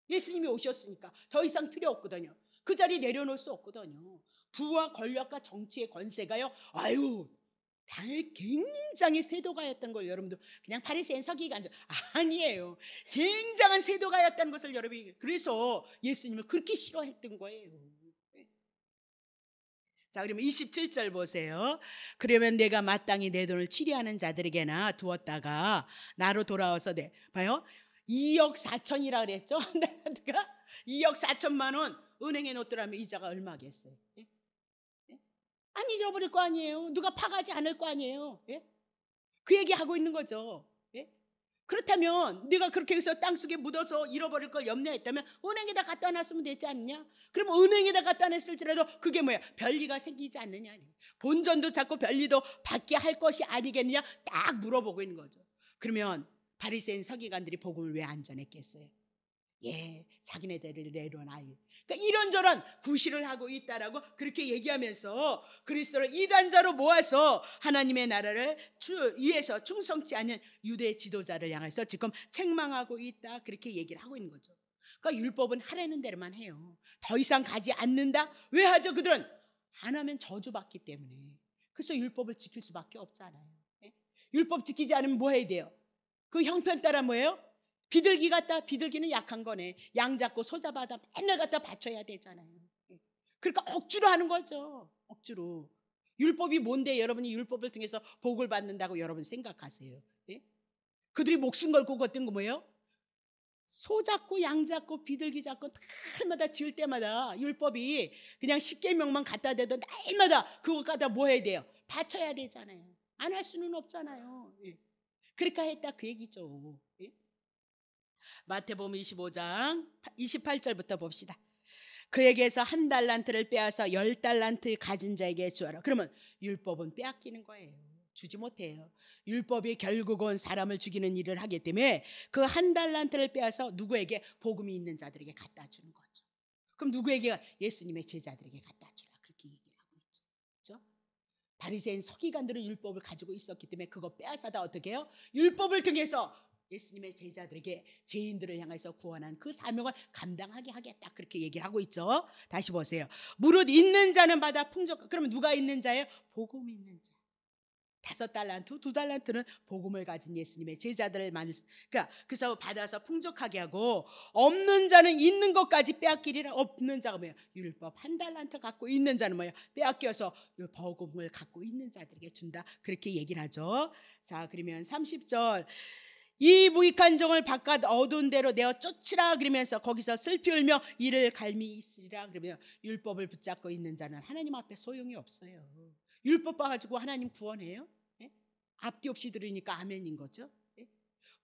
예수님이 오셨으니까 더 이상 필요 없거든요. 그 자리 내려놓을 수 없거든요. 부와 권력과 정치의 권세가요, 아유, 굉장히 세도가였던 걸 여러분도 그냥 바리새인 서기관 아니에요. 굉장한 세도가였다는 것을 여러분이 그래서 예수님을 그렇게 싫어했던 거예요. 자, 그러면 27절 보세요. 그러면 내가 마땅히 내 돈을 치리하는 자들에게나 두었다가 나로 돌아와서 봐요. 2억 4천이라 그랬죠. 내가 2억 4천만 원 은행에 놓더라면 이자가 얼마겠어요? 예? 안 잊어버릴 거 아니에요. 누가 파가지 않을 거 아니에요. 예? 그 얘기하고 있는 거죠. 예? 그렇다면 네가 그렇게 해서 땅속에 묻어서 잃어버릴 걸 염려했다면 은행에다 갖다 놨으면 되지 않느냐? 그럼 은행에다 갖다 냈을지라도 그게 뭐야? 별리가 생기지 않느냐? 본전도 잡고 별리도 받게 할 것이 아니겠느냐? 딱 물어보고 있는 거죠. 그러면 바리새인 서기관들이 복음을 왜 안 전했겠어요? 예, 자기네들을 내려놔요. 그러니까 이런저런 구실을 하고 있다라고 그렇게 얘기하면서 그리스도를 이단자로 모아서 하나님의 나라를 위해서 충성치 않은 유대 지도자를 향해서 지금 책망하고 있다, 그렇게 얘기를 하고 있는 거죠. 그러니까 율법은 하라는 대로만 해요. 더 이상 가지 않는다. 왜 하죠? 그들은 안 하면 저주받기 때문에. 그래서 율법을 지킬 수밖에 없잖아요. 예? 율법 지키지 않으면 뭐 해야 돼요? 그 형편 따라 뭐예요? 비둘기 같다. 비둘기는 약한 거네. 양 잡고 소 잡아다 맨날 갖다 바쳐야 되잖아요. 그러니까 억지로 하는 거죠. 억지로. 율법이 뭔데 여러분이 율법을 통해서 복을 받는다고 여러분 생각하세요? 예? 그들이 목숨 걸고 걷던 거 뭐예요? 소 잡고 양 잡고 비둘기 잡고 날마다 지을 때마다 율법이 그냥 십계명만 갖다 대도 날마다 그거 갖다 뭐 해야 돼요? 바쳐야 되잖아요. 안 할 수는 없잖아요. 예. 그러니까 했다 그 얘기죠. 예? 마태복음 25장 28절부터 봅시다. 그에게서 한 달란트를 빼앗아 10달란트 가진 자에게 주어라. 그러면 율법은 빼앗기는 거예요. 주지 못해요. 율법이 결국은 사람을 죽이는 일을 하기 때문에 그 한 달란트를 빼앗아 누구에게? 복음이 있는 자들에게 갖다 주는 거죠. 그럼 누구에게? 예수님의 제자들에게 갖다 주라, 그렇게 얘기를 하고 있죠. 그렇죠? 바리새인 서기관들은 율법을 가지고 있었기 때문에 그거 빼앗아다 어떻게 해요? 율법을 통해서 예수님의 제자들에게 죄인들을 향해서 구원한 그 사명을 감당하게 하겠다, 그렇게 얘기를 하고 있죠. 다시 보세요. 무릇 있는 자는 받아 풍족. 그러면 누가 있는 자예요? 복음 있는 자. 5달란트, 2달란트는 복음을 가진 예수님의 제자들을 그러니까 그래서 받아서 풍족하게 하고, 없는 자는 있는 것까지 빼앗기리라. 없는 자가 뭐예요? 율법 1달란트 갖고 있는 자는 뭐예요? 빼앗겨서 복음을 갖고 있는 자들에게 준다, 그렇게 얘기를 하죠. 자, 그러면 30절. 이 무익한 종을 바깥 어두운 데로 내어 쫓으라 그러면서 거기서 슬피 울며 이를 갈미 있으리라. 그러면 율법을 붙잡고 있는 자는 하나님 앞에 소용이 없어요. 율법 봐가지고 하나님 구원해요? 예? 앞뒤 없이 들으니까 아멘인 거죠. 예?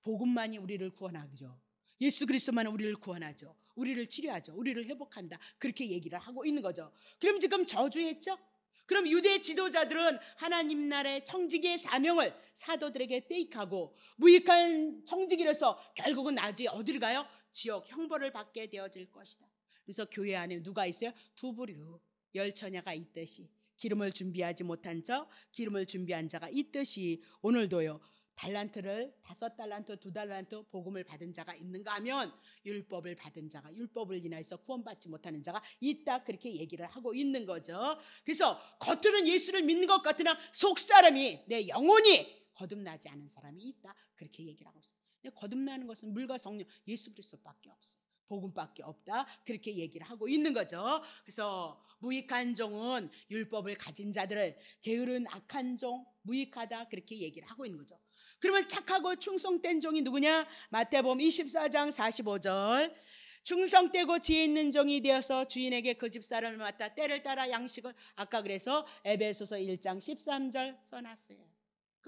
복음만이 우리를 구원하죠. 예수 그리스도만 우리를 구원하죠. 우리를 치료하죠. 우리를 회복한다, 그렇게 얘기를 하고 있는 거죠. 그럼 지금 저주했죠? 그럼 유대 지도자들은 하나님 나라의 청지기의 사명을 사도들에게 빼앗기고 무익한 청지기로서 결국은 나중에 어디를 가요? 지옥 형벌을 받게 되어질 것이다. 그래서 교회 안에 누가 있어요? 두 부류, 열처녀가 있듯이 기름을 준비하지 못한 자, 기름을 준비한 자가 있듯이 오늘도요, 달란트를 5달란트, 2달란트 복음을 받은 자가 있는가 하면 율법을 받은 자가, 율법을 인하여서 구원받지 못하는 자가 있다, 그렇게 얘기를 하고 있는 거죠. 그래서 겉으로는 예수를 믿는 것 같으나 속사람이, 내 영혼이 거듭나지 않은 사람이 있다, 그렇게 얘기를 하고 있어요. 거듭나는 것은 물과 성령, 예수 그리스도밖에 없어요. 복음밖에 없다, 그렇게 얘기를 하고 있는 거죠. 그래서 무익한 종은 율법을 가진 자들을, 게으른 악한 종, 무익하다, 그렇게 얘기를 하고 있는 거죠. 그러면 착하고 충성된 종이 누구냐? 마태복음 24장 45절. 충성되고 지혜 있는 종이 되어서 주인에게 그 집 사람을 맡아 때를 따라 양식을, 아까 그래서 에베소서 1장 13절 써놨어요.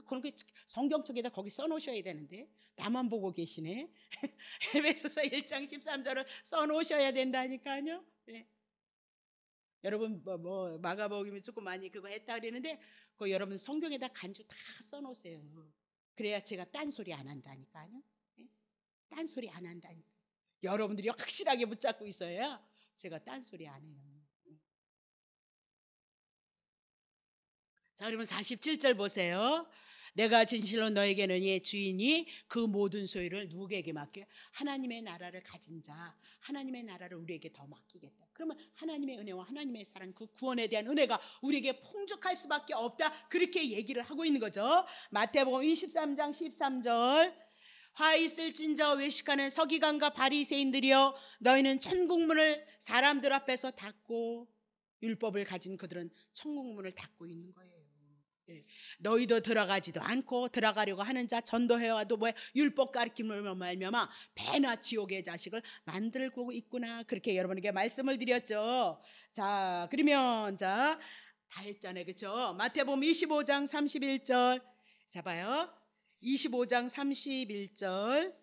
그런 게 성경 쪽에다 거기 써놓으셔야 되는데 나만 보고 계시네. 에베소서 1장 13절을 써놓으셔야 된다니까요. 네. 여러분 마가복음이 조금 많이 그거 했다 그러는데 그 여러분 성경에다 간주 다 써놓으세요. 그래야 제가 딴소리 안 한다니까요. 네? 딴소리 안 한다니까. 여러분들이 확실하게 붙잡고 있어야 제가 딴소리 안 해요. 자, 그러면 47절 보세요. 내가 진실로 너에게는 이 주인이 그 모든 소유를 누구에게 맡겨? 하나님의 나라를 가진 자, 하나님의 나라를 우리에게 더 맡기겠다. 그러면 하나님의 은혜와 하나님의 사랑, 그 구원에 대한 은혜가 우리에게 풍족할 수밖에 없다. 그렇게 얘기를 하고 있는 거죠. 마태복음 23장 13절. 화 있을진저 외식하는 서기관과 바리새인들이여, 너희는 천국문을 사람들 앞에서 닫고, 율법을 가진 그들은 천국문을 닫고 있는 거예요. 예. 너희도 들어가지도 않고 들어가려고 하는 자 전도해와도 뭐 율법 가르침으로 말미암아 배나 지옥의 자식을 만들고 있구나. 그렇게 여러분에게 말씀을 드렸죠. 자, 그러면 다 했잖아요, 그렇죠? 마태복음 25장 31절. 자, 봐요. 25장 31절.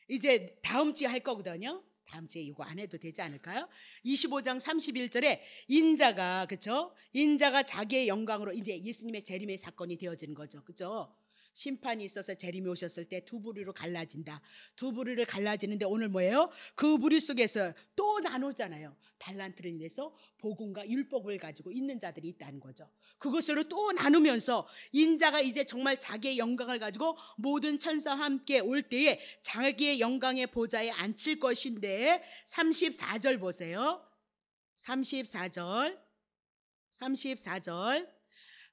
이제 다음 주에 할 거거든요. 다음 주에 이거 안 해도 되지 않을까요? 25장 31절에 인자가, 그렇죠? 인자가 자기의 영광으로, 이제 예수님의 재림의 사건이 되어지는 거죠. 그렇죠? 심판이 있어서 재림이 오셨을 때 두 부류로 갈라진다. 두 부류를 갈라지는데 오늘 뭐예요? 그 부류 속에서 또 나누잖아요. 달란트를 인해서 복음과 율법을 가지고 있는 자들이 있다는 거죠. 그것으로 또 나누면서 인자가 이제 정말 자기의 영광을 가지고 모든 천사와 함께 올 때에 자기의 영광의 보좌에 앉힐 것인데, 34절 보세요. 34절.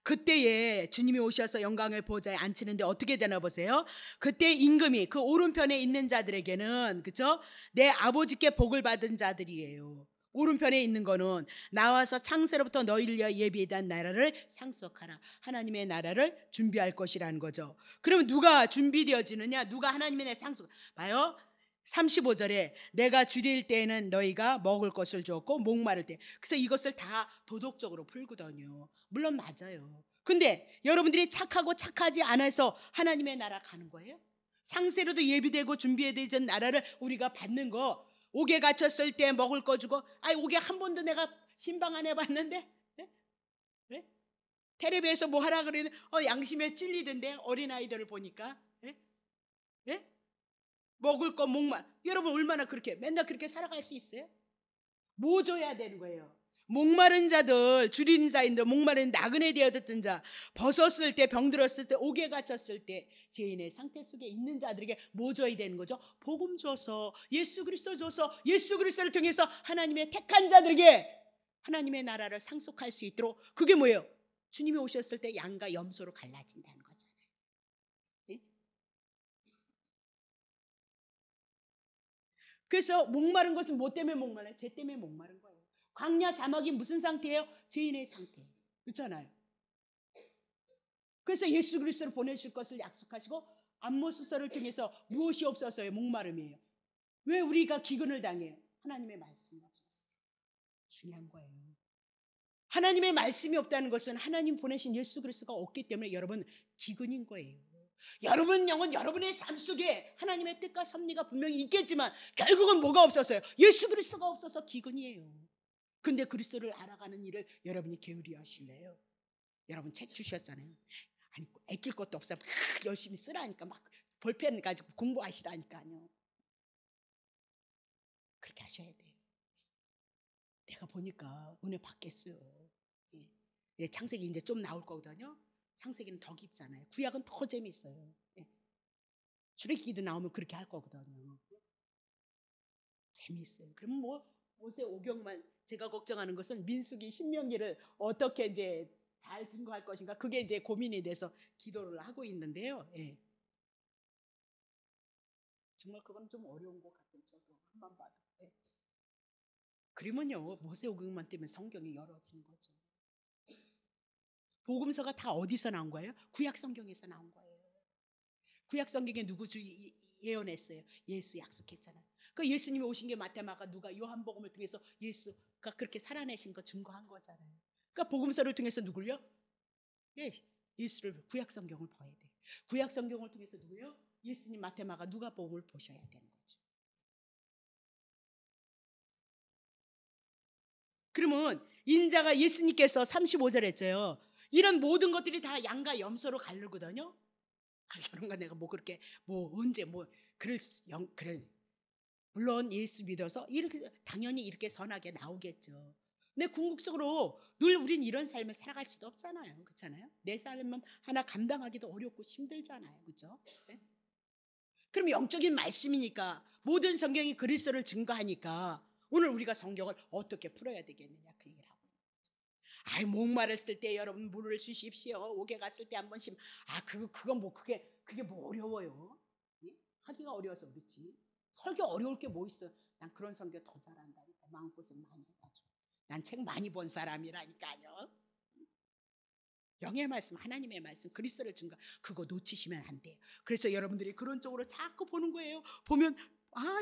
그때에 주님이 오셔서 영광의 보좌에 앉히는데 어떻게 되나 보세요. 그때 임금이 그 오른편에 있는 자들에게는, 그렇죠? 내 아버지께 복을 받은 자들이에요. 오른편에 있는 거는 나와서 창세로부터 너희를 위하여 예비한 나라를 상속하라. 하나님의 나라를 준비할 것이라는 거죠. 그러면 누가 준비되어지느냐? 누가 하나님의 나라 상속? 봐요. 35절에 내가 줄일 때에는 너희가 먹을 것을 줬고 목마를 때. 그래서 이것을 다 도덕적으로 풀거든요. 물론 맞아요. 근데 여러분들이 착하고 착하지 않아서 하나님의 나라 가는 거예요? 창세로도 예비되고 준비되어진 나라를 우리가 받는 거, 옥에 갇혔을 때 먹을 거 주고, 아이 옥에 한 번도 내가 신방 안 해봤는데, 네? 네? 텔레비에서 뭐 하라 그러는 양심에 찔리던데, 어린아이들을 보니까. 네? 네? 먹을 거 목말. 여러분 얼마나 그렇게 맨날 그렇게 살아갈 수 있어요? 뭐 줘야 되는 거예요? 목마른 자들, 줄이는 자인들, 목마른 나그네 되어졌던 자, 벗었을 때, 병들었을 때, 옥에 갇혔을 때 죄인의 상태 속에 있는 자들에게 뭐 줘야 되는 거죠? 복음 줘서, 예수 그리스도 줘서, 예수 그리스도를 통해서 하나님의 택한 자들에게 하나님의 나라를 상속할 수 있도록. 그게 뭐예요? 주님이 오셨을 때 양과 염소로 갈라진다는 거잖아요. 예? 그래서 목마른 것은 뭐 때문에 목말라요? 죄 때문에 목마른 거예요. 광야 사막이 무슨 상태예요? 죄인의 상태. 그렇잖아요. 그래서 예수 그리스도를 보내실 것을 약속하시고 안모수서를 통해서 무엇이 없어서요? 목마름이에요. 왜 우리가 기근을 당해요? 하나님의 말씀이 없어서. 중요한 거예요. 하나님의 말씀이 없다는 것은 하나님 보내신 예수 그리스도가 없기 때문에 여러분 기근인 거예요. 여러분 영은 여러분의 삶 속에 하나님의 뜻과 섭리가 분명히 있겠지만 결국은 뭐가 없어서요? 예수 그리스도가 없어서 기근이에요. 근데 그리스도를 알아가는 일을 여러분이 게으리 하실래요? 여러분 책 주셨잖아요. 아니 아낄 것도 없어 막 열심히 쓰라니까, 막 볼펜 가지고 공부하시라니까요. 그렇게 하셔야 돼요. 내가 보니까 은혜 받겠어요. 예. 예, 창세기 이제 좀 나올 거거든요. 창세기는 더 깊잖아요. 구약은 더 재미있어요. 예. 출애기도 나오면 그렇게 할 거거든요. 재미있어요. 그럼 뭐 모세 오경만, 제가 걱정하는 것은 민수기 신명기를 어떻게 이제 잘 증거할 것인가, 그게 이제 고민이 돼서 기도를 하고 있는데요. 예. 정말 그건 좀 어려운 것 같아요. 저도 한번 봐도. 예. 그러면요 모세 오경만 때문에 성경이 열어지는 거죠. 복음서가 다 어디서 나온 거예요? 구약 성경에서 나온 거예요. 구약 성경에 누구 예언했어요? 예수 약속했잖아요. 그 예수님이 오신 게 마태마가 누가 요한복음을 통해서 예수가 그렇게 살아내신 거 증거한 거잖아요. 그러니까 복음서를 통해서 누굴요? 예, 예수를, 구약 성경을 봐야 돼. 구약 성경을 통해서 누구요? 예수님, 마태마가, 누가복음을 보셔야 되는 거죠. 그러면 인자가 예수님께서 35절 했죠. 이런 모든 것들이 다 양과 염소로 갈르거든요. 그런가 내가 뭐 그렇게 뭐 언제 뭐 그럴 물론 예수 믿어서 이렇게 당연히 이렇게 선하게 나오겠죠. 근데 궁극적으로 늘 우린 이런 삶을 살아갈 수도 없잖아요. 그렇잖아요? 내 삶은 하나 감당하기도 어렵고 힘들잖아요. 그렇죠? 네? 그럼 영적인 말씀이니까 모든 성경이 그리스도를 증거하니까 오늘 우리가 성경을 어떻게 풀어야 되겠느냐 그 얘기를 하고 있는 거죠. 아이 목마르실 때 여러분 물을 주십시오. 옥에 갔을 때 한 번씩 그건 뭐 그게 뭐 어려워요? 예? 하기가 어려워서 그렇지. 설교 어려울 게 뭐 있어? 난 그런 설교 더 잘한다니까. 마음고생 많이 해가지고. 난 책 많이 본 사람이라니까요. 영의 말씀, 하나님의 말씀, 그리스도를 증거 그거 놓치시면 안 돼요. 그래서 여러분들이 그런 쪽으로 자꾸 보는 거예요. 보면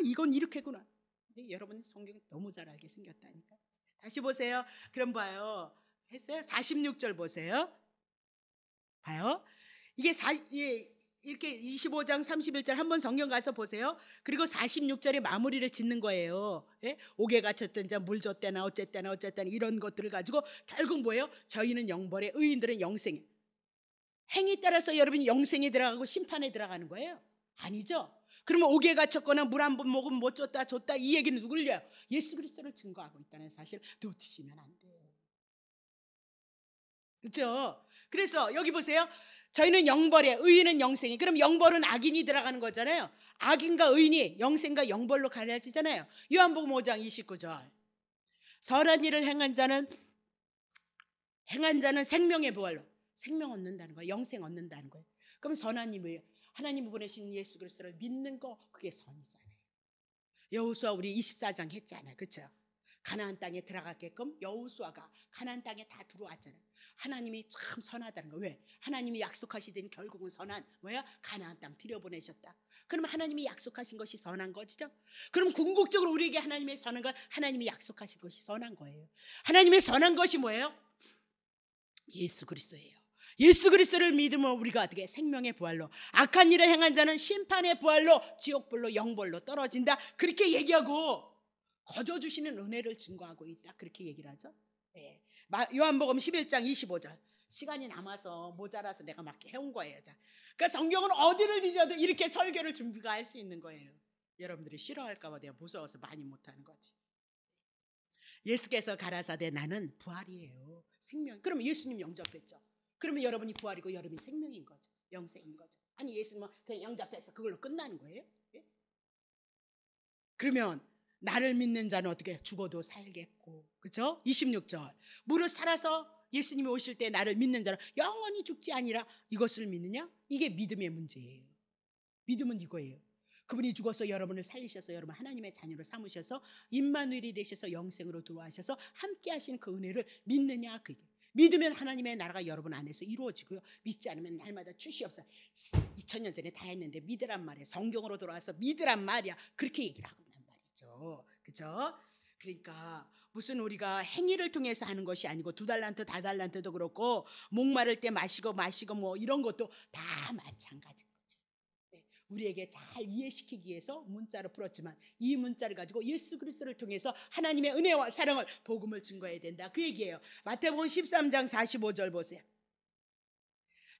이건 이렇게구나. 근데 여러분 성경 너무 잘 알게 생겼다니까. 다시 보세요. 그럼 봐요. 했어요? 46절 보세요. 봐요. 이렇게 25장 31절 한번 성경 가서 보세요. 그리고 46절에 마무리를 짓는 거예요. 예? 옥에 갇혔던 자 물 줬대나 어쨌대나 이런 것들을 가지고 결국 뭐예요? 저희는 영벌에 의인들은 영생에. 행위 따라서 여러분이 영생에 들어가고 심판에 들어가는 거예요? 아니죠. 그러면 옥에 갇혔거나 물 한 번 먹으면 못 줬다 이 얘기는 누구를 위하여? 예수 그리스도를 증거하고 있다는 사실 놓치시면 안 돼요. 그렇죠? 그래서 여기 보세요. 저희는 영벌에 의인은 영생이. 그럼 영벌은 악인이 들어가는 거잖아요. 악인과 의인이 영생과 영벌로 가려지잖아요. 요한복음 5장 29절. 선한 일을 행한 자는 생명의 부활로 생명 얻는다는 거예요. 영생 얻는다는 거예요. 그럼 선한 일이에요. 하나님이 보내신 예수 그리스도를 믿는 거 그게 선이잖아요. 여호수아 우리 24장 했잖아요. 그렇죠? 가나안 땅에 들어가게끔 여호수아가 가나안 땅에 다 들어왔잖아요. 하나님이 참 선하다는 거. 왜? 하나님이 약속하시더니 결국은 선한 뭐야? 가나안 땅 들여보내셨다. 그럼 하나님이 약속하신 것이 선한 거죠. 그럼 궁극적으로 우리에게 하나님의 선한 건 하나님이 약속하신 것이 선한 거예요. 하나님의 선한 것이 뭐예요? 예수 그리스도예요. 예수 그리스도를 믿으면 우리가 어떻게 생명의 부활로, 악한 일을 행한 자는 심판의 부활로 지옥불로 영벌로 떨어진다. 그렇게 얘기하고 거저 주시는 은혜를 증거하고 있다. 그렇게 얘기를 하죠. 네. 요한복음 11장 25절. 시간이 남아서 모자라서 내가 막 해온 거예요. 그러니까 성경은 어디를 뒤져도 이렇게 설교를 준비가 할 수 있는 거예요. 여러분들이 싫어할까 봐 내가 무서워서 많이 못하는 거지. 예수께서 가라사대 나는 부활이에요. 생명. 그러면 예수님 영접했죠. 그러면 여러분이 부활이고 여러분이 생명인 거죠. 영생인 거죠. 아니 예수님은 그냥 영접해서 그걸로 끝나는 거예요. 예? 그러면 나를 믿는 자는 어떻게 죽어도 살겠고, 그렇죠? 26절. 무릇 살아서 예수님이 오실 때 나를 믿는 자는 영원히 죽지 아니라 이것을 믿느냐? 이게 믿음의 문제예요. 믿음은 이거예요. 그분이 죽어서 여러분을 살리셔서 여러분 하나님의 자녀로 삼으셔서 임마누엘이 되셔서 영생으로 들어와셔서 함께 하시는 그 은혜를 믿느냐 그게. 믿으면 하나님의 나라가 여러분 안에서 이루어지고요. 믿지 않으면 날마다 주시옵소서. 2000년 전에 다 했는데 믿으란 말이야. 성경으로 돌아와서 믿으란 말이야. 그렇게 얘기를 하고 있단 말이죠. 그렇죠? 그러니까 무슨 우리가 행위를 통해서 하는 것이 아니고 2달란트, 4달란트도 그렇고 목마를 때 마시고 뭐 이런 것도 다 마찬가지인 거죠. 우리에게 잘 이해시키기 위해서 문자로 풀었지만 이 문자를 가지고 예수 그리스도를 통해서 하나님의 은혜와 사랑을 복음을 증거해야 된다. 그 얘기예요. 마태복음 13장 45절 보세요.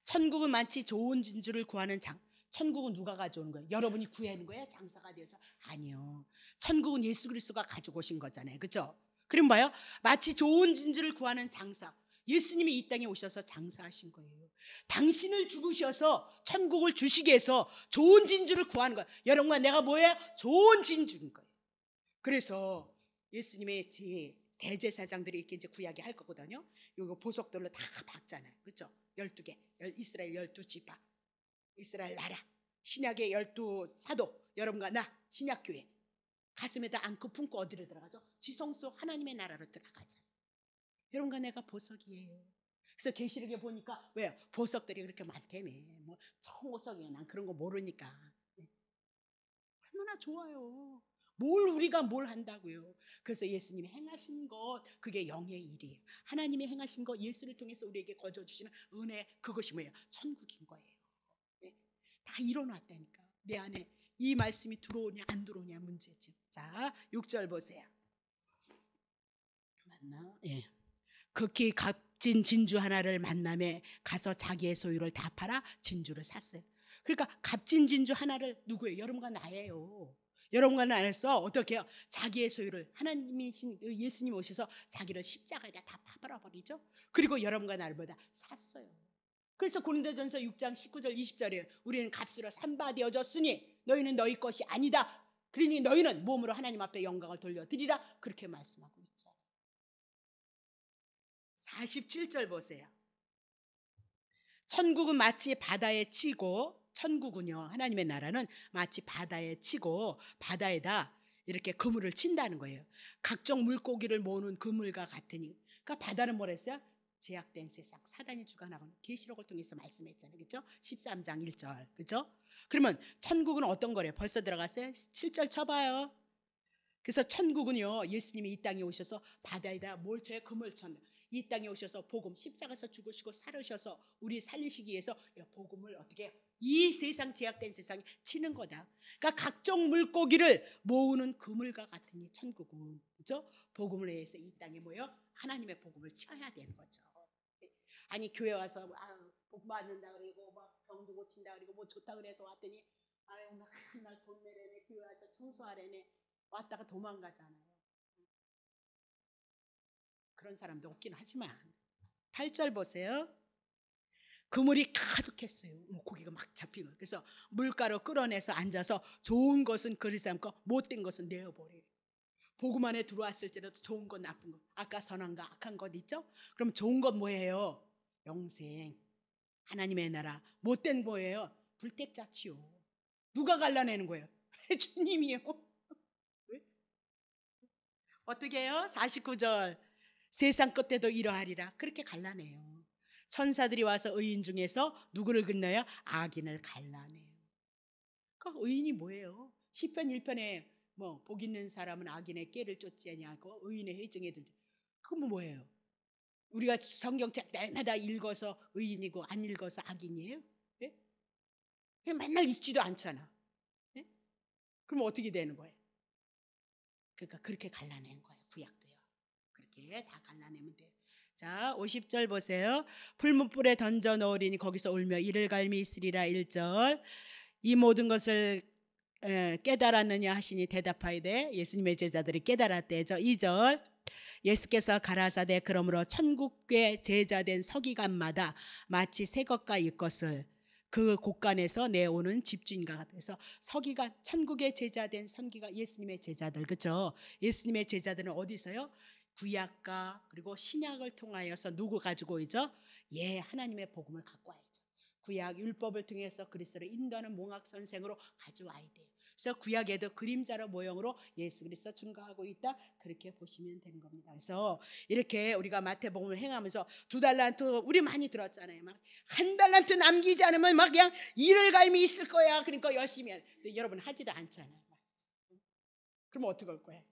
천국은 마치 좋은 진주를 구하는 천국은 누가 가져오는 거예요? 여러분이 구하는 거예요? 장사가 되어서? 아니요. 천국은 예수 그리스도가 가지고 오신 거잖아요. 그렇죠? 그럼 봐요. 마치 좋은 진주를 구하는 장사. 예수님이 이 땅에 오셔서 장사하신 거예요. 당신을 죽으셔서 천국을 주시기 위해서 좋은 진주를 구하는 거예요. 여러분과 내가 뭐예요? 좋은 진주인 거예요. 그래서 예수님의 대제사장들이 이렇게 이제 구약에 할 거거든요. 이거 보석돌로 다 박잖아요. 그렇죠? 12개. 이스라엘 12지파. 이스라엘 나라. 신약의 12사도. 여러분과 나 신약교회. 가슴에다 안고 품고 어디로 들어가죠? 지성소 하나님의 나라로 들어가잖아요. 여러분과 내가 보석이에요. 그래서 계시록에 보니까 왜요? 보석들이 그렇게 많다며. 뭐 청보석이야. 난 그런 거 모르니까. 얼마나 좋아요. 우리가 뭘 한다고요. 그래서 예수님이 행하신 것 그게 영의 일이에요. 하나님이 행하신 것 예수를 통해서 우리에게 거저주시는 은혜 그것이 뭐예요? 천국인 거예요. 다 일어났다니까. 내 안에 이 말씀이 들어오냐 안 들어오냐 문제죠. 자 6절 보세요. 맞나? 예. 극히 값진 진주 하나를 만남에 가서 자기의 소유를 다 팔아 진주를 샀어요. 그러니까 값진 진주 하나를 누구예요? 여러분과 나예요. 여러분과는 안 했어. 어떻게 해요? 자기의 소유를 하나님이신 예수님 오셔서 자기를 십자가에다 다 파버려버리죠. 그리고 여러분과 날보다 샀어요. 그래서 고린도전서 6장 19절 20절에 우리는 값으로 산바되어졌으니 너희는 너희 것이 아니다. 그러니 너희는 몸으로 하나님 앞에 영광을 돌려드리라. 그렇게 말씀하고 있죠. 47절 보세요. 천국은 마치 바다에 치고, 천국은요, 하나님의 나라는 마치 바다에 치고 바다에다 이렇게 그물을 친다는 거예요. 각종 물고기를 모으는 그물과 같으니. 그러니까 바다는 뭐랬어요? 제약된 세상, 사단이 주관하고는 계시록을 통해서 말씀했잖아요. 그렇죠? 13장 1절. 그렇죠? 그러면 천국은 어떤 거래요? 벌써 들어갔어요? 7절 쳐봐요. 그래서 천국은요, 예수님이 이 땅에 오셔서 바다에다 뭘 쳐요? 그물 쳤네. 이 땅에 오셔서 복음, 십자가에서 죽으시고 살으셔서 우리 살리시기 위해서 복음을 어떻게 해요? 이 세상, 제약된 세상에 치는 거다. 그러니까 각종 물고기를 모으는 그물과 같으니 천국은, 그렇죠? 복음을 위해서 이 땅에 모여 하나님의 복음을 쳐야 되는 거죠. 아니 교회 와서 복 받는다 그러고 막 병도 고친다 그러고 뭐 좋다 그래서 왔더니 아유 맨날 돈 내래네, 교회 와서 청소하래네, 왔다가 도망가잖아요. 그런 사람도 없긴 하지만 8절 보세요. 그물이 가득했어요. 고기가 막 잡히고. 그래서 물가로 끌어내서 앉아서 좋은 것은 그릇 삼고 못된 것은 내어버려요. 복음 안에 들어왔을지라도 좋은 것 나쁜 것, 아까 선한 것 악한 것 있죠? 그럼 좋은 것 뭐예요? 영생, 하나님의 나라. 못된 뭐예요? 불택자치요. 누가 갈라내는 거예요? 주님이요. 어떻게 해요? 49절 세상 끝에도 이러하리라. 그렇게 갈라내요. 천사들이 와서 의인 중에서 누구를 건너요? 악인을 갈라내요. 그러니까 의인이 뭐예요? 시편 1편에 뭐 복 있는 사람은 악인의 꾀를 쫓지 아니하고 의인의 회중에 들지. 그건 뭐예요? 우리가 성경책 날마다 읽어서 의인이고 안 읽어서 악인이에요? 예? 그냥 맨날 읽지도 않잖아. 예? 그럼 어떻게 되는 거예요? 그러니까 그렇게 갈라내는 거예요. 구약도요. 그렇게 다 갈라내면 돼요. 자, 50절 보세요. 풀무불에 던져 넣으리니 거기서 울며 이를 갈미 있으리라. 1절. 이 모든 것을 깨달았느냐 하시니 대답하이되 예수님의 제자들이 깨달았대죠. 2절. 예수께서 가라사대 그러므로 천국의 제자된 서기관마다 마치 새 것과 일 것을 그 곳간에서 내오는 집주인과 같아서 서기관, 천국의 제자된 선기가 예수님의 제자들, 그렇죠? 예수님의 제자들은 어디서요? 구약과 그리고 신약을 통하여서 누구 가지고 있죠? 하나님의 복음을 갖고 와야죠. 구약 율법을 통해서 그리스도를 인도하는 몽학 선생으로 가져와야 돼요. 그래서 구약에도 그림자로 모형으로 예수 그리스도 증거하고 있다, 그렇게 보시면 되는 겁니다. 그래서 이렇게 우리가 마태복음을 행하면서 2달란트 우리 많이 들었잖아요. 막 1달란트 남기지 않으면 막 그냥 이를 갈미 있을 거야. 그러니까 열심히 해. 근데 여러분 하지도 않잖아요. 그럼 어떻게 할 거예요?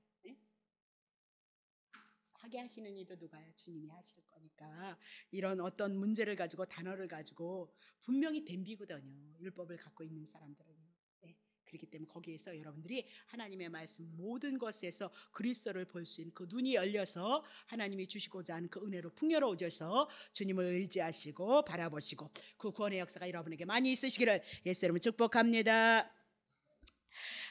하게 하시는 이도 누가요? 주님이 하실 거니까. 이런 어떤 문제를 가지고 단어를 가지고 분명히 덤비거든요. 율법을 갖고 있는 사람들은요. 그렇기 때문에 거기에서 여러분들이 하나님의 말씀 모든 것에서 그리스도를 볼 수 있는 그 눈이 열려서 하나님이 주시고자 하는 그 은혜로 풍요로워져서 주님을 의지하시고 바라보시고 그 구원의 역사가 여러분에게 많이 있으시기를 예수 이름으로 축복합니다.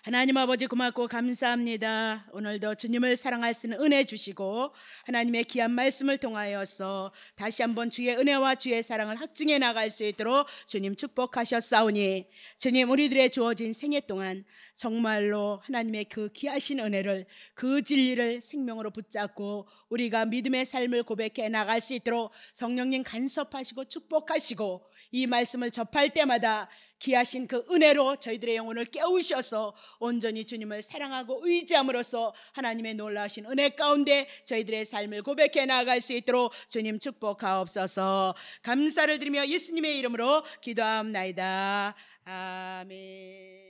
하나님 아버지 고맙고 감사합니다. 오늘도 주님을 사랑할 수 있는 은혜 주시고 하나님의 귀한 말씀을 통하여서 다시 한번 주의 은혜와 주의 사랑을 확증해 나갈 수 있도록 주님 축복하셨사오니 주님 우리들의 주어진 생애 동안 정말로 하나님의 그 귀하신 은혜를, 그 진리를 생명으로 붙잡고 우리가 믿음의 삶을 고백해 나갈 수 있도록 성령님 간섭하시고 축복하시고 이 말씀을 접할 때마다 귀하신 그 은혜로 저희들의 영혼을 깨우셔서 온전히 주님을 사랑하고 의지함으로써 하나님의 놀라우신 은혜 가운데 저희들의 삶을 고백해 나아갈 수 있도록 주님 축복하옵소서. 감사를 드리며 예수님의 이름으로 기도하옵나이다. 아멘.